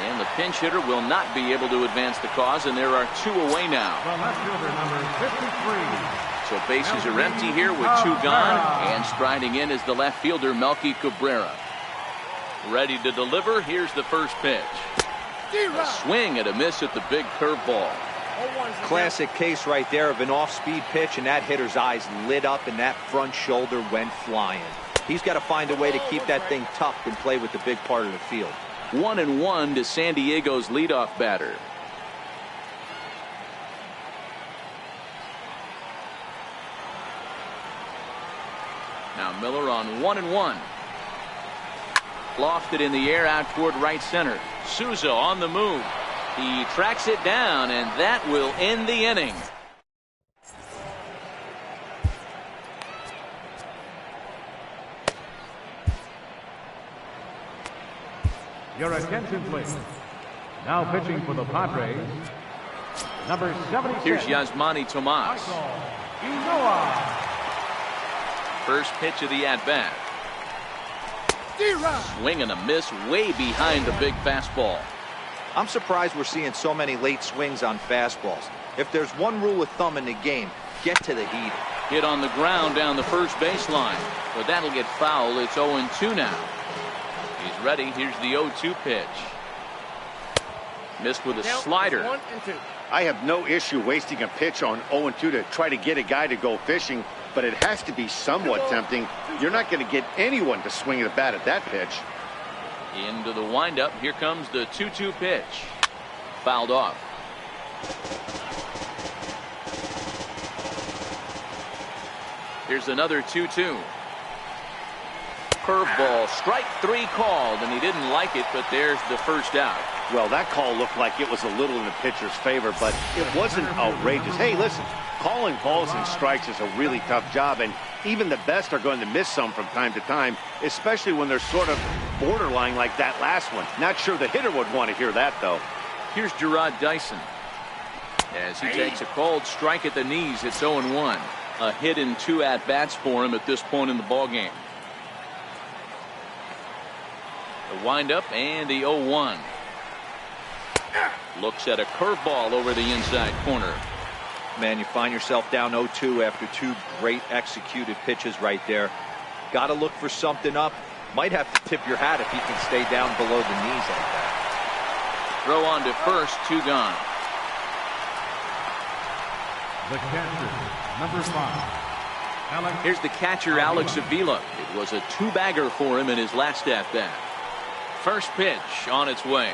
And the pinch hitter will not be able to advance the cause, and there are 2 away now. The left fielder, number 53. So bases are empty here with 2 gone, and striding in is the left fielder, Melky Cabrera. Ready to deliver. Here's the first pitch. A swing and a miss at the big curveball. Classic case right there of an off-speed pitch, and that hitter's eyes lit up and that front shoulder went flying. He's got to find a way to keep that thing tucked and play with the big part of the field. 1-1 to San Diego's leadoff batter. Now Miller on 1-1. Lofted in the air out toward right center. Souza on the move. He tracks it down, and that will end the inning. Your attention, please. Now pitching for the Padres, number 76. Here's Yasmani Tomas. First pitch of the at-bat. Swing and a miss way behind the big fastball. I'm surprised we're seeing so many late swings on fastballs. If there's one rule of thumb in the game, get to the heat. Hit on the ground down the first baseline, but that'll get foul. It's 0-2 now. He's ready. Here's the 0-2 pitch. Missed with a slider. 1-2. I have no issue wasting a pitch on 0-2 to try to get a guy to go fishing, but it has to be somewhat tempting. You're not going to get anyone to swing at a bat at that pitch. Into the windup. Here comes the 2-2 pitch. Fouled off. Here's another 2-2. Curveball, strike 3 called, and he didn't like it, but there's the first out. Well, that call looked like it was a little in the pitcher's favor, but it wasn't outrageous. Hey, listen, calling balls and strikes is a really tough job, and even the best are going to miss some from time to time, especially when they're sort of borderline like that last one. Not sure the hitter would want to hear that, though. Here's Gerard Dyson. As he takes a called strike at the knees, it's 0-1. A hit in 2 at-bats for him at this point in the ballgame. The windup and the 0-1. Looks at a curveball over the inside corner. Man, you find yourself down 0-2 after 2 great executed pitches right there. Got to look for something up. Might have to tip your hat if he can stay down below the knees like that. Throw on to first, 2 gone. The catcher, number 5. Here's the catcher, Alex Avila. It was a 2-bagger for him in his last at-bat. First pitch on its way.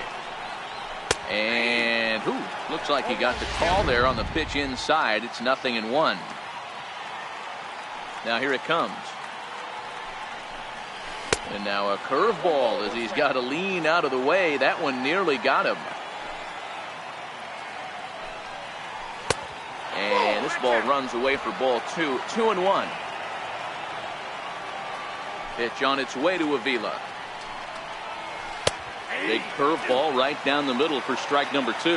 And looks like he got the call there on the pitch inside. It's 0-1. Now here it comes. And now a curveball as he's got to lean out of the way. That one nearly got him. And this ball runs away for ball 2. 2-1. Pitch on its way to Avila. Big curveball right down the middle for strike number 2.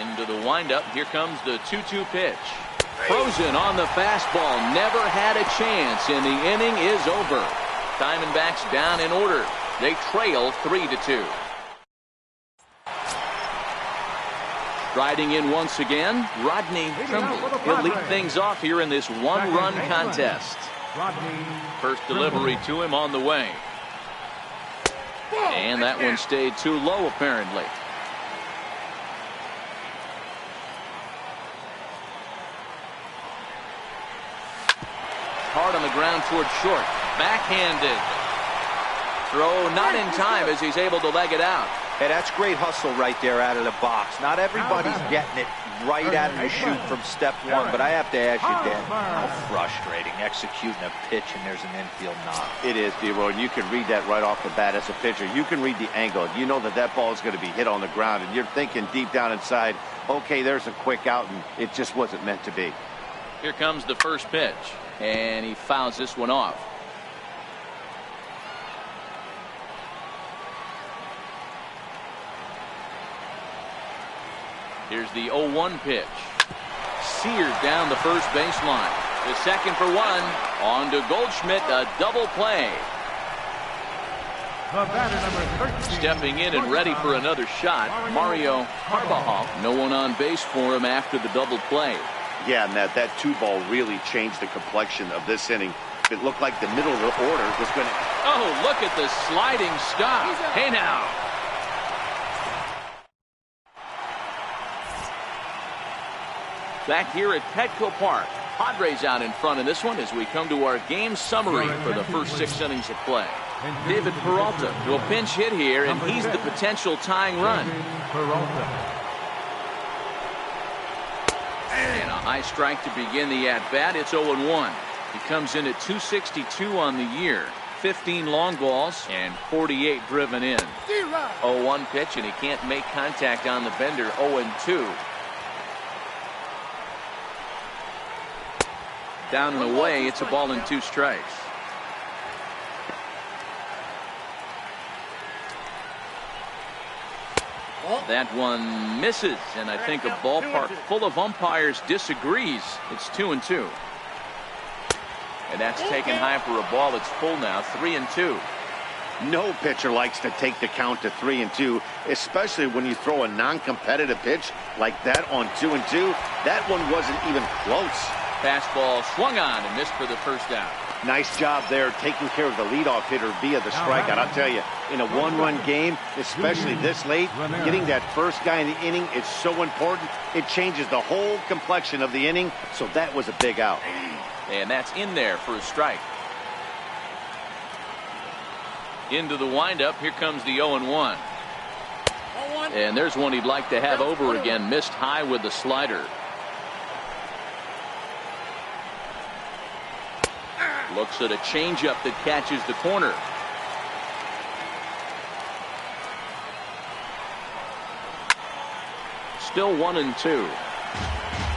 Into the windup. Here comes the 2-2 pitch. Frozen on the fastball. Never had a chance, and the inning is over. Diamondbacks down in order. They trail 3-2. Riding in once again, Rodney Trimble. He'll lead things off here in this 1-run contest. First delivery to him on the way. And that one stayed too low, apparently. Hard on the ground toward short. Backhanded. Throw not in time as he's able to leg it out. Hey, that's great hustle right there out of the box. Not everybody's getting it right out of the chute from step 1, but I have to ask you, Dan, how frustrating executing a pitch and there's an infield knock. It is, D-Roy, and you can read that right off the bat as a pitcher. You can read the angle. You know that that ball is going to be hit on the ground, and you're thinking deep down inside, okay, there's a quick out, and it just wasn't meant to be. Here comes the first pitch, and he fouls this one off. Here's the 0-1 pitch. Seared down the first baseline. The second for 1. On to Goldschmidt. A double play. The batter, number 13. Stepping in and ready for another shot, Mario Carbajal. No one on base for him after the double play. Yeah, and that 2-ball really changed the complexion of this inning. It looked like the middle of the order was going to... Oh, look at the sliding stop. Hey, now. Back here at Petco Park, Padres out in front of this one as we come to our game summary for the first 6 innings of play. David Peralta will pinch hit here, and he's the potential tying run. And a high strike to begin the at-bat. It's 0-1. He comes in at 262 on the year. 15 long balls and 48 driven in. 0-1 pitch, and he can't make contact on the bender. 0-2. Down and away, it's a ball and 2 strikes. That one misses, and I think a ballpark full of umpires disagrees. It's 2-2. And that's taken high for a ball. It's full now, 3-2. No pitcher likes to take the count to 3-2, especially when you throw a non-competitive pitch like that on 2-2. That one wasn't even close. Fastball swung on and missed for the first out. Nice job there taking care of the leadoff hitter via the strikeout. I'll tell you, in a one-run game, especially this late, getting that first guy in the inning is so important. It changes the whole complexion of the inning, so that was a big out. And that's in there for a strike. Into the windup. Here comes the 0-1. And there's one he'd like to have over again. Missed high with the slider. Looks at a changeup that catches the corner. Still 1-2.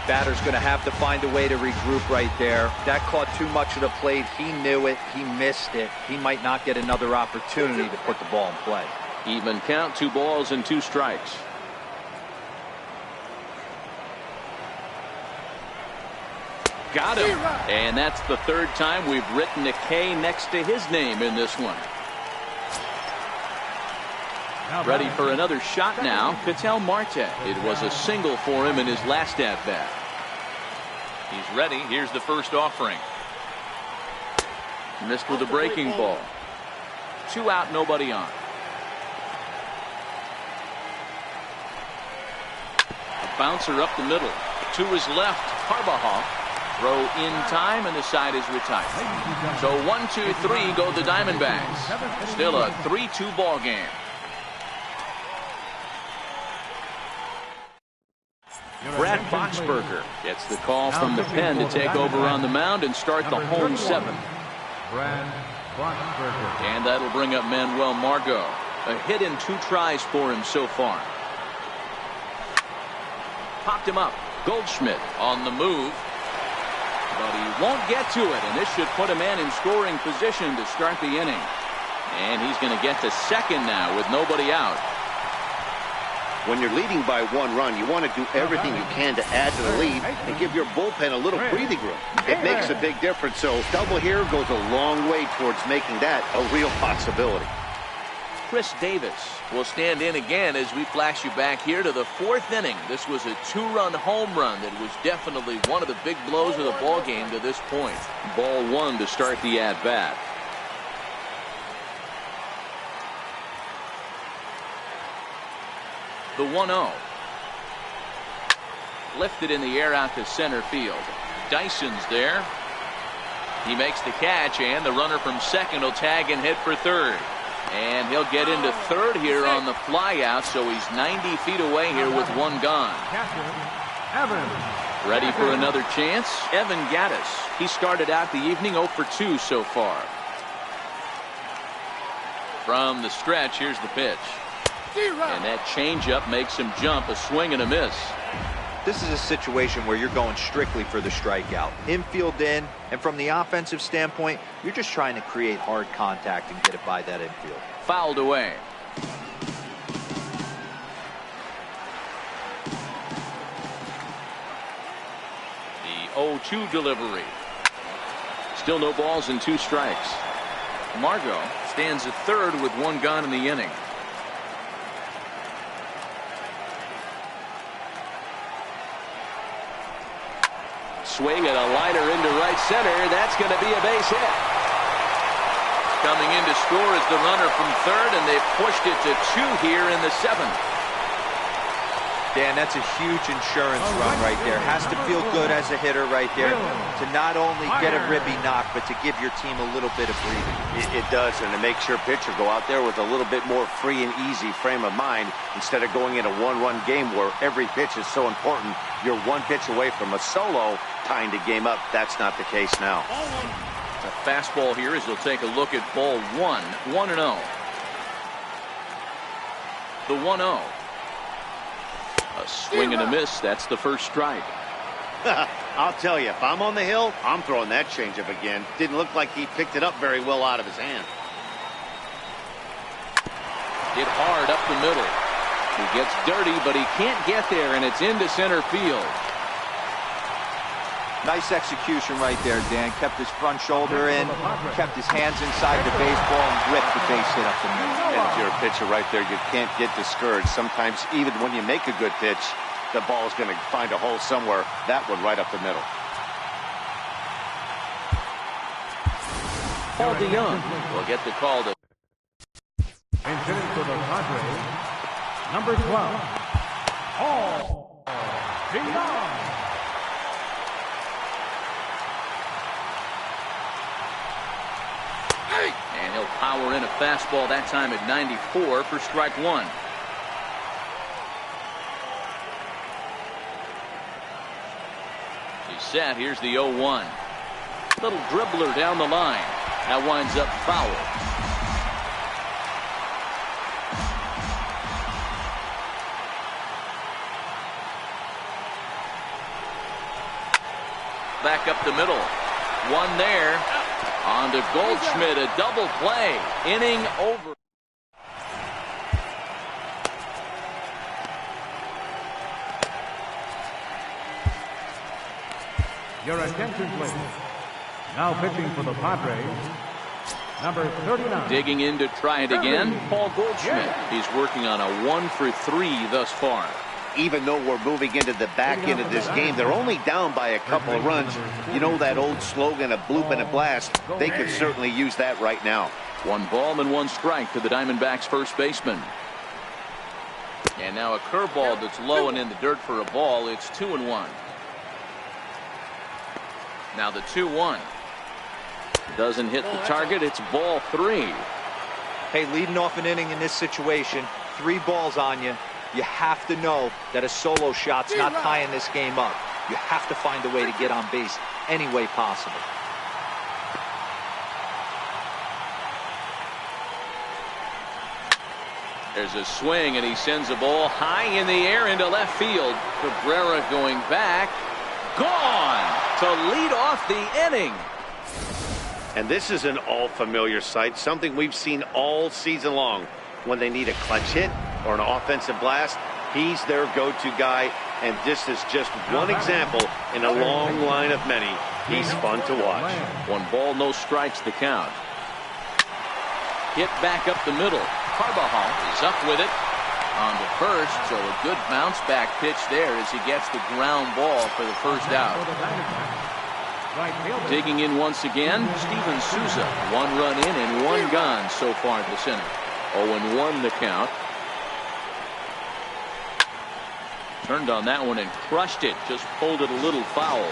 Batter's going to have to find a way to regroup right there. That caught too much of the plate. He knew it. He missed it. He might not get another opportunity to put the ball in play. Even count, 2 balls and 2 strikes. Got him. And that's the 3rd time we've written a K next to his name in this one. Ready for another shot now. Ketel Marte. It was a single for him in his last at-bat. He's ready. Here's the first offering. Missed with a breaking ball. 2 out, nobody on. A bouncer up the middle. To his left. Carbajal. Throw in time, and the side is retired. So 1-2-3 go the Diamondbacks. Still a 3-2 ball game. Brad Boxberger gets the call from the pen to take over on the mound and start the home 7th. And that'll bring up Manuel Margot. A hit and 2 tries for him so far. Popped him up. Goldschmidt on the move. But he won't get to it, and this should put a man in scoring position to start the inning. And he's going to get to second now with nobody out. When you're leading by 1 run, you want to do everything you can to add to the lead and give your bullpen a little breathing room. It makes a big difference, so double here goes a long way towards making that a real possibility. Chris Davis will stand in again as we flash you back here to the 4th inning. This was a 2-run home run that was definitely one of the big blows of the ball game to this point. Ball 1 to start the at-bat. The 1-0. Lifted in the air out to center field. Dyson's there. He makes the catch, and the runner from second will tag and hit for third. And he'll get into third here on the fly out, so he's 90 feet away here with 1 gone. Ready for another chance? Evan Gattis. He started out the evening 0 for 2 so far. From the stretch, here's the pitch. And that changeup makes him jump. A swing and a miss. This is a situation where you're going strictly for the strikeout. Infield in, and from the offensive standpoint, you're just trying to create hard contact and get it by that infield. Fouled away. The 0-2 delivery. Still no balls and 2 strikes. Margot stands at third with 1 gone in the inning. Swing and a liner into right center. That's going to be a base hit. Coming in to score is the runner from third, and they've pushed it to 2 here in the 7th. Dan, that's a huge insurance run right there. Has to feel good as a hitter right there to not only get a ribby knock, but to give your team a little bit of breathing. It does, and it makes your pitcher go out there with a little bit more free and easy frame of mind instead of going in a 1-run game where every pitch is so important. You're 1 pitch away from a solo tying the game up. That's not the case now. A fastball here as he'll take a look at ball 1. 1-0. The 1-0. A swing and a miss. That's the first strike. I'll tell you, if I'm on the hill, I'm throwing that changeup again. Didn't look like he picked it up very well out of his hand. Hit hard up the middle. He gets dirty, but he can't get there, and it's into center field. Nice execution right there, Dan. Kept his front shoulder in, kept his hands inside the baseball, and ripped the base hit up the middle. And if you're a pitcher right there, you can't get discouraged. Sometimes even when you make a good pitch, the ball is going to find a hole somewhere. That one right up the middle. Paul DeYoung will get the call to. And hitting for the Padres, number 12, Paul DeYoung. And he'll power in a fastball that time at 94 for strike one. He's set. Here's the 0-1. Little dribbler down the line. That winds up foul. Back up the middle. One there. On to Goldschmidt, a double play. Inning over. Your attention, please. Now pitching for the Padres, number 39. Digging in to try it again, Paul Goldschmidt. He's working on a 1-for-3 thus far. Even though we're moving into the back end of this game, they're only down by a couple of runs. You know that old slogan, a bloop and a blast? They could certainly use that right now. 1 ball and 1 strike to the Diamondbacks first baseman. And now a curveball that's low and in the dirt for a ball. It's 2-1. Now the 2-1. Doesn't hit the target. It's ball 3. Hey, leading off an inning in this situation, 3 balls on you. You have to know that a solo shot's not tying this game up. You have to find a way to get on base any way possible. There's a swing, and he sends a ball high in the air into left field. Cabrera going back. Gone to lead off the inning. And this is an all-familiar sight, something we've seen all season long. When they need a clutch hit or an offensive blast, he's their go-to guy, and this is just one example in a long line of many. He's fun to watch. 1 ball, no strikes, the count. Hit back up the middle. Carbajal is up with it on to first, so a good bounce back pitch there as he gets the ground ball for the first out. Digging in once again, Steven Souza. 1 run in and 1 gone so far at the center. 0-1 the count. Turned on that one and crushed it. Just pulled it a little foul.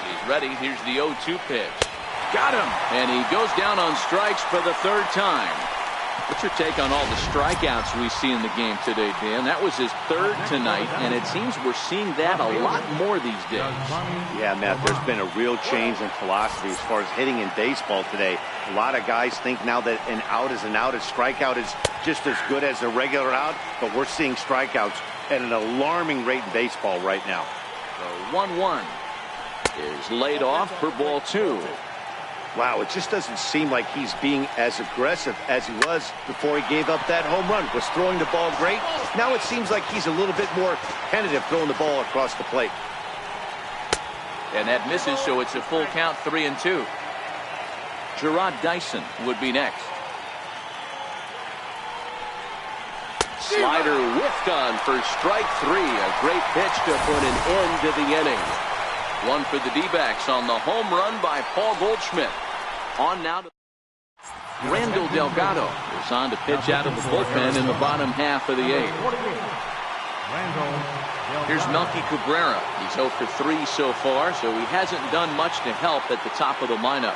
He's ready. Here's the 0-2 pitch. Got him. And he goes down on strikes for the 3rd time. What's your take on all the strikeouts we see in the game today, Dan? That was his 3rd tonight, and it seems we're seeing that a lot more these days. Yeah, Matt, there's been a real change in philosophy as far as hitting in baseball today. A lot of guys think now that an out is an out, a strikeout is just as good as a regular out, but we're seeing strikeouts at an alarming rate in baseball right now. So 1-1 is laid off for ball 2. Wow, it just doesn't seem like he's being as aggressive as he was before he gave up that home run. Was throwing the ball great. Now it seems like he's a little bit more tentative throwing the ball across the plate. And that misses, so it's a full count, 3-2. Gerard Dyson would be next. Slider whiffed on for strike 3. A great pitch to put an end to the inning. 1 for the D-backs on the home run by Paul Goldschmidt. On now to Randall Delgado is on to pitch out of the bullpen in the bottom half of the 8th. Here's Melky Cabrera. He's 0 for 3 so far, so he hasn't done much to help at the top of the lineup.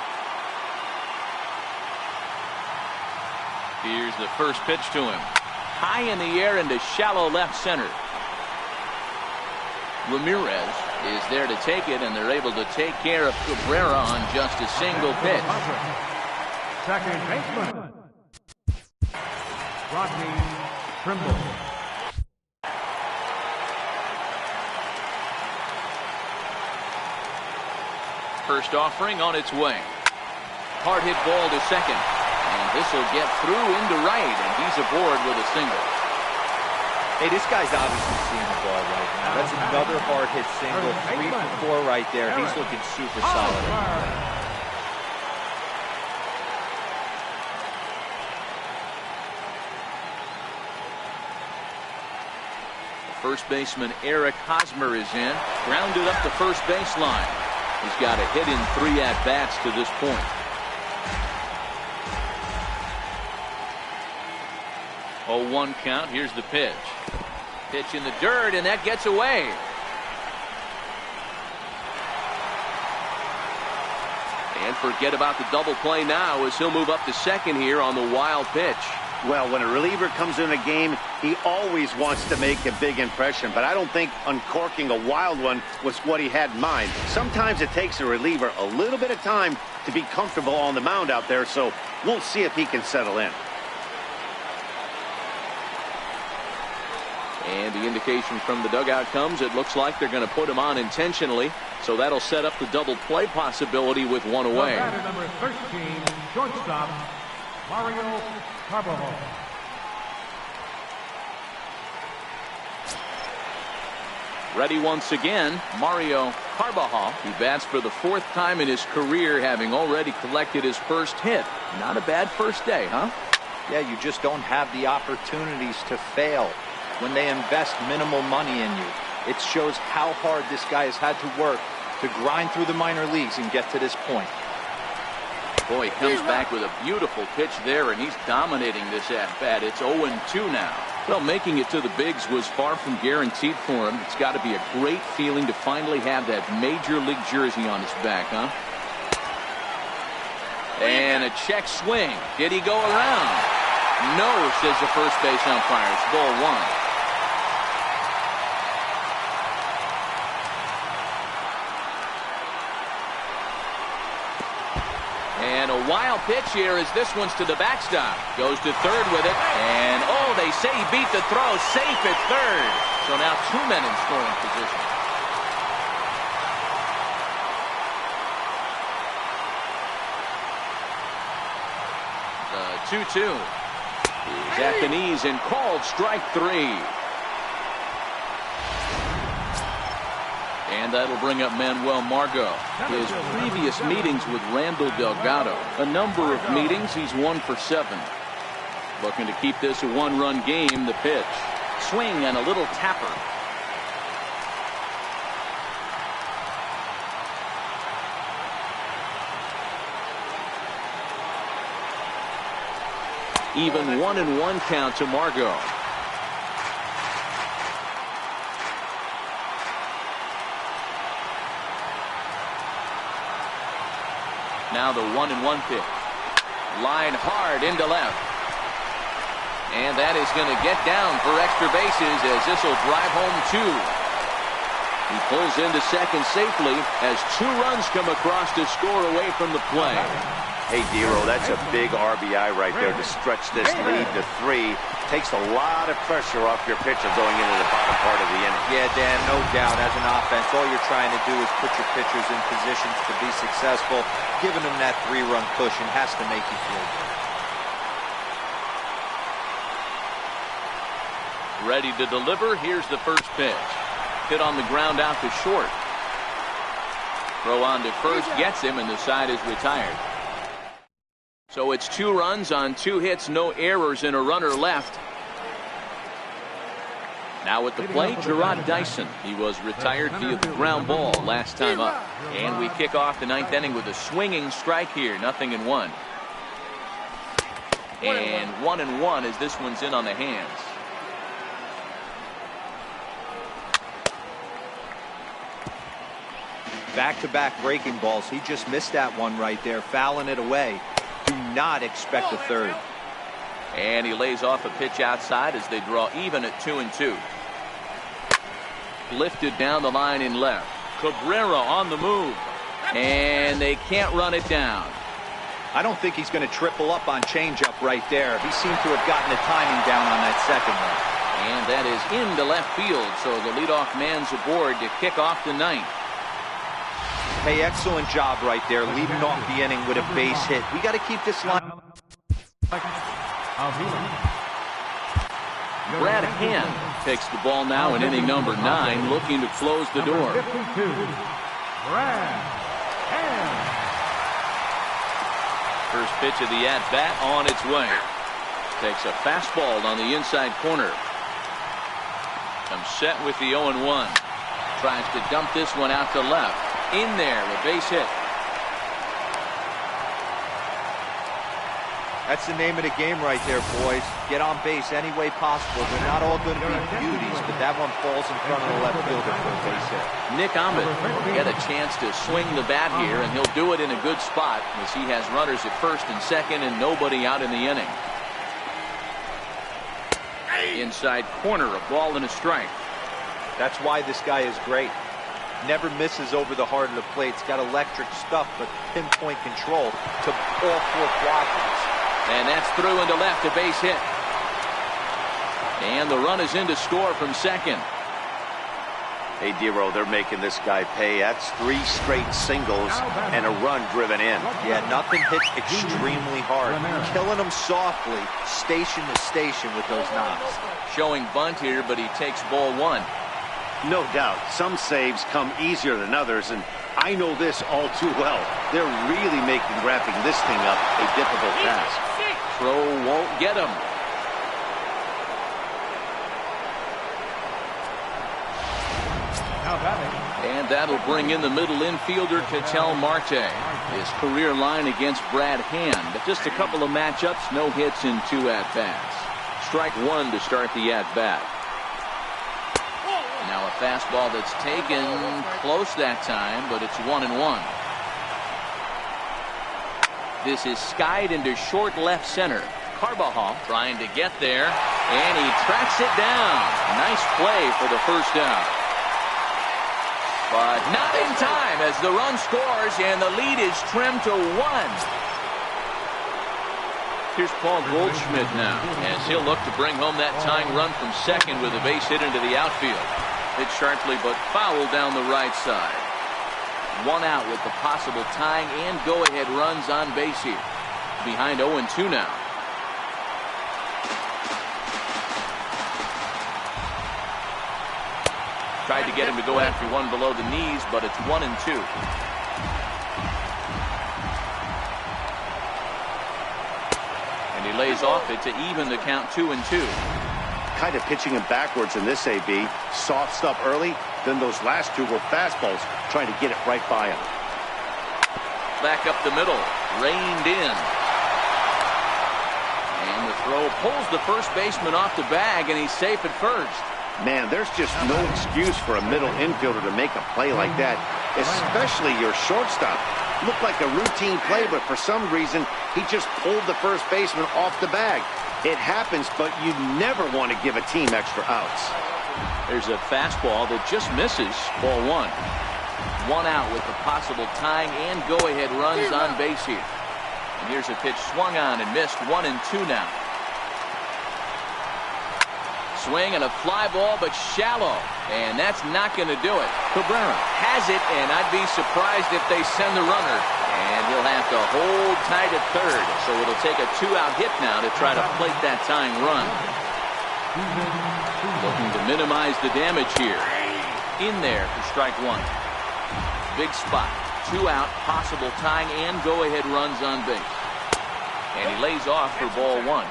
Here's the first pitch to him. High in the air into shallow left center. Ramirez is there to take it, and they're able to take care of Cabrera on just a single pitch. Second baseman, Rodney Trimble. First offering on its way. Hard hit ball to second. And this will get through into right, and he's aboard with a single. Hey, this guy's obviously seeing the ball right now. That's another hard hit single. 3 for 4 right there. He's looking super solid. First baseman Eric Hosmer is in. Grounded up the first baseline. He's got a hit in 3 at-bats to this point. 0-1 count. Here's the pitch. Pitch in the dirt, and that gets away. And forget about the double play now as he'll move up to second here on the wild pitch. Well, when a reliever comes in a game, he always wants to make a big impression, but I don't think uncorking a wild one was what he had in mind. Sometimes it takes a reliever a little bit of time to be comfortable on the mound out there, so we'll see if he can settle in. And the indication from the dugout comes, it looks like they're going to put him on intentionally, so that'll set up the double play possibility with 1 away. Number 13, shortstop, Mario Carbajal. Ready once again, Mario Carbajal. He bats for the 4th time in his career, having already collected his first hit. Not a bad first day, huh? Yeah, you just don't have the opportunities to fail when they invest minimal money in you. It shows how hard this guy has had to work to grind through the minor leagues and get to this point. Boy, he comes back with a beautiful pitch there, and he's dominating this at-bat. It's 0-2 now. Well, making it to the bigs was far from guaranteed for him. It's got to be a great feeling to finally have that major league jersey on his back, huh? And a check swing. Did he go around? No, says the first base umpire. It's ball 1. And a wild pitch here as this one's to the backstop. Goes to third with it. And, oh, they say he beat the throw. Safe at third. So now 2 men in scoring position. The 2-2. He's at the knees and called strike 3. And that'll bring up Manuel Margot. His previous meetings with Randall Delgado. A number of meetings, he's 1 for 7. Looking to keep this a 1-run game. The pitch. Swing and a little tapper. Even 1-1 count to Margot. Now the 1-1 pitch. Line hard into left. And that is going to get down for extra bases as this will drive home 2. He pulls into second safely as 2 runs come across to score away from the play. Hey, Dero, that's a big RBI right there to stretch this lead to 3. Takes a lot of pressure off your pitcher going into the bottom part of the inning. Yeah, Dan, no doubt. As an offense, all you're trying to do is put your pitchers in positions to be successful. Giving them that 3-run cushion has to make you feel good. Ready to deliver. Here's the first pitch. Hit on the ground out to short. Throw on to first gets him, and the side is retired. So it's 2 runs on 2 hits, no errors, and a runner left. Now at the plate, Gerard Dyson. He was retired via the ground ball last time up. And we kick off the 9th inning with a swinging strike here. 0-1. And 1-1 as this one's in on the hands. Back-to-back breaking balls. He just missed that one right there, fouling it away. Do not expect a third. And he lays off a pitch outside as they draw even at 2-2. Lifted down the line in left. Cabrera on the move. And they can't run it down. I don't think he's going to triple up on changeup right there. He seemed to have gotten the timing down on that second one. And that is into left field. So the leadoff man's aboard to kick off the 9th. Hey, excellent job right there, leading off the inning with a base hit. We got to keep this line. Brad Hand Takes the ball now in inning number 9, looking to close the door. 52, Brad Hand. First pitch of the at-bat on its way. Takes a fastball on the inside corner. Comes set with the 0-1. Tries to dump this one out to left. In there, a base hit. That's the name of the game right there, boys. Get on base any way possible. They're not all going to be beauties, but that one falls in front of the left fielder for a base hit. Nick Ahmed will get a chance to swing the bat here, and he'll do it in a good spot as he has runners at first and second and nobody out in the inning. Inside corner, a ball and a strike. That's why this guy is great. Never misses over the heart of the plate. He's got electric stuff, but pinpoint control to all 4 quadrants. And that's through into left, a base hit. And the run is in to score from second. Hey, Dero, they're making this guy pay. That's 3 straight singles and a run driven in. Yeah, nothing hits extremely hard. Killing him softly, station to station with those knocks. Showing bunt here, but he takes ball 1. No doubt, some saves come easier than others, and I know this all too well. They're really making wrapping this thing up a difficult task. Throw won't get him. Now batting. And that'll bring in the middle infielder, Ketel Marte. His career line against Brad Hand. Just a couple of matchups, no hits in 2 at-bats. Strike 1 to start the at-bat. Now a fastball that's taken close that time, but it's 1-1. This is skied into short left center. Carbajal trying to get there, and he tracks it down. Nice play for the first down. But not in time as the run scores, and the lead is trimmed to 1. Here's Paul Goldschmidt now, as he'll look to bring home that tying run from second with a base hit into the outfield. Hit sharply but foul down the right side. 1 out with the possible tying and go-ahead runs on base here. Behind 0-2 now. Tried to get him to go after one below the knees, but it's 1-2. And he lays off it to even the count 2-2. Kind of pitching him backwards in this AB. Soft stuff early, then those last 2 were fastballs, trying to get it right by him. Back up the middle, reined in. And the throw pulls the first baseman off the bag, and he's safe at first. Man, there's just no excuse for a middle infielder to make a play like that, especially your shortstop. Looked like a routine play, but for some reason, he just pulled the first baseman off the bag. It happens, but you never want to give a team extra outs. There's a fastball that just misses, ball 1. 1 out with the possible tying and go-ahead runs on base here. And here's a pitch swung on and missed, 1-2 now. Swing and a fly ball, but shallow. And that's not going to do it. Cabrera has it, and I'd be surprised if they send the runner. And he'll have to hold tight at third. So it'll take a 2-out hit now to try to plate that tying run. Looking to minimize the damage here. In there for strike 1. Big spot. 2 out, possible tying and go-ahead runs on base. And he lays off for ball 1.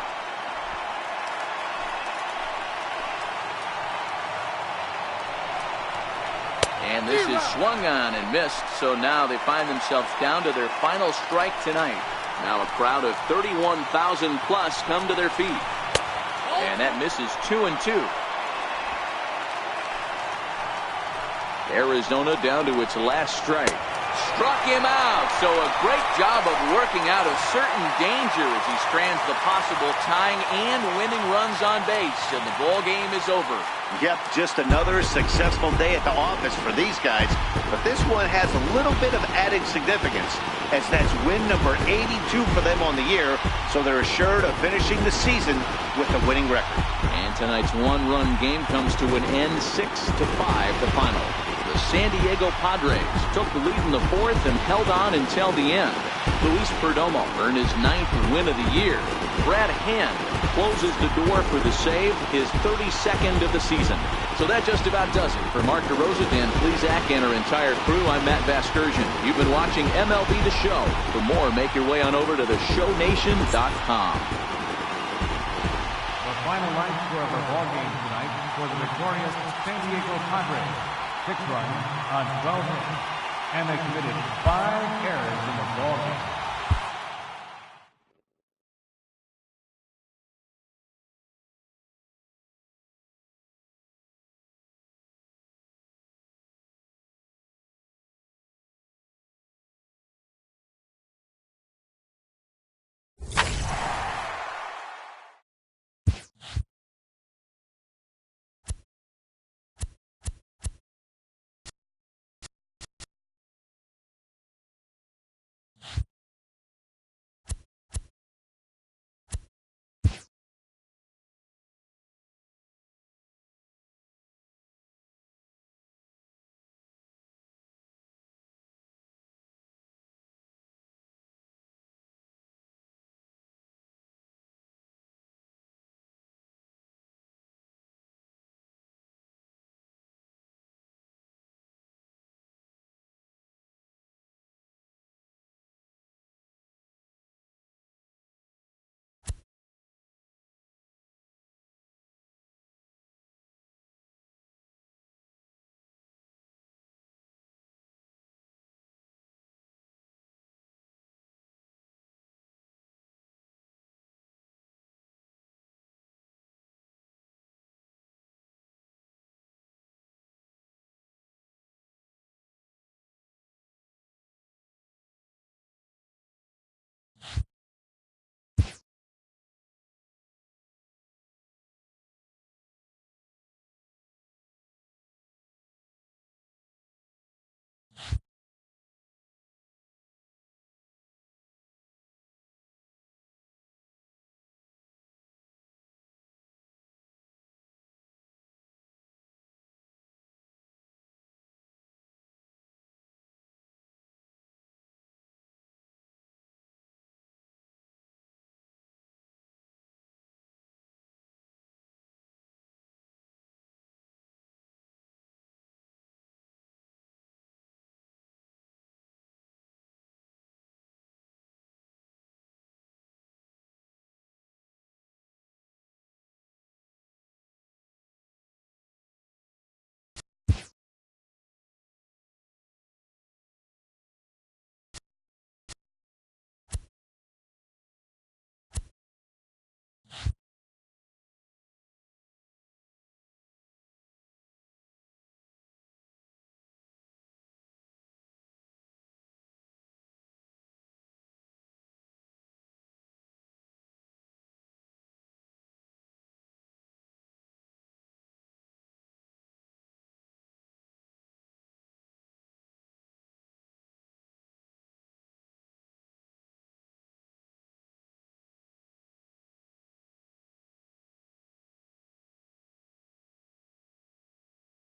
And this is swung on and missed, so now they find themselves down to their final strike tonight. Now a crowd of 31,000 plus come to their feet. And that misses 2-2. Arizona down to its last strike. Struck him out, so a great job of working out a certain danger as he strands the possible tying and winning runs on base, and the ball game is over. Yep, just another successful day at the office for these guys, but this one has a little bit of added significance, as that's win number 82 for them on the year, so they're assured of finishing the season with a winning record. And tonight's 1-run game comes to an end, 6-5 the final. The San Diego Padres took the lead in the fourth and held on until the end. Luis Perdomo earned his 9th win of the year. Brad Hand closes the door for the save, his 32nd of the season. So that just about does it. For Mark DeRosa, Dan Plesac, and our entire crew, I'm Matt Vasgersian. You've been watching MLB The Show. For more, make your way on over to theshownation.com. The final line score of our ball game tonight for the victorious San Diego Padres. 6 runs on 12 hits, and they committed 5 errors in the ball game.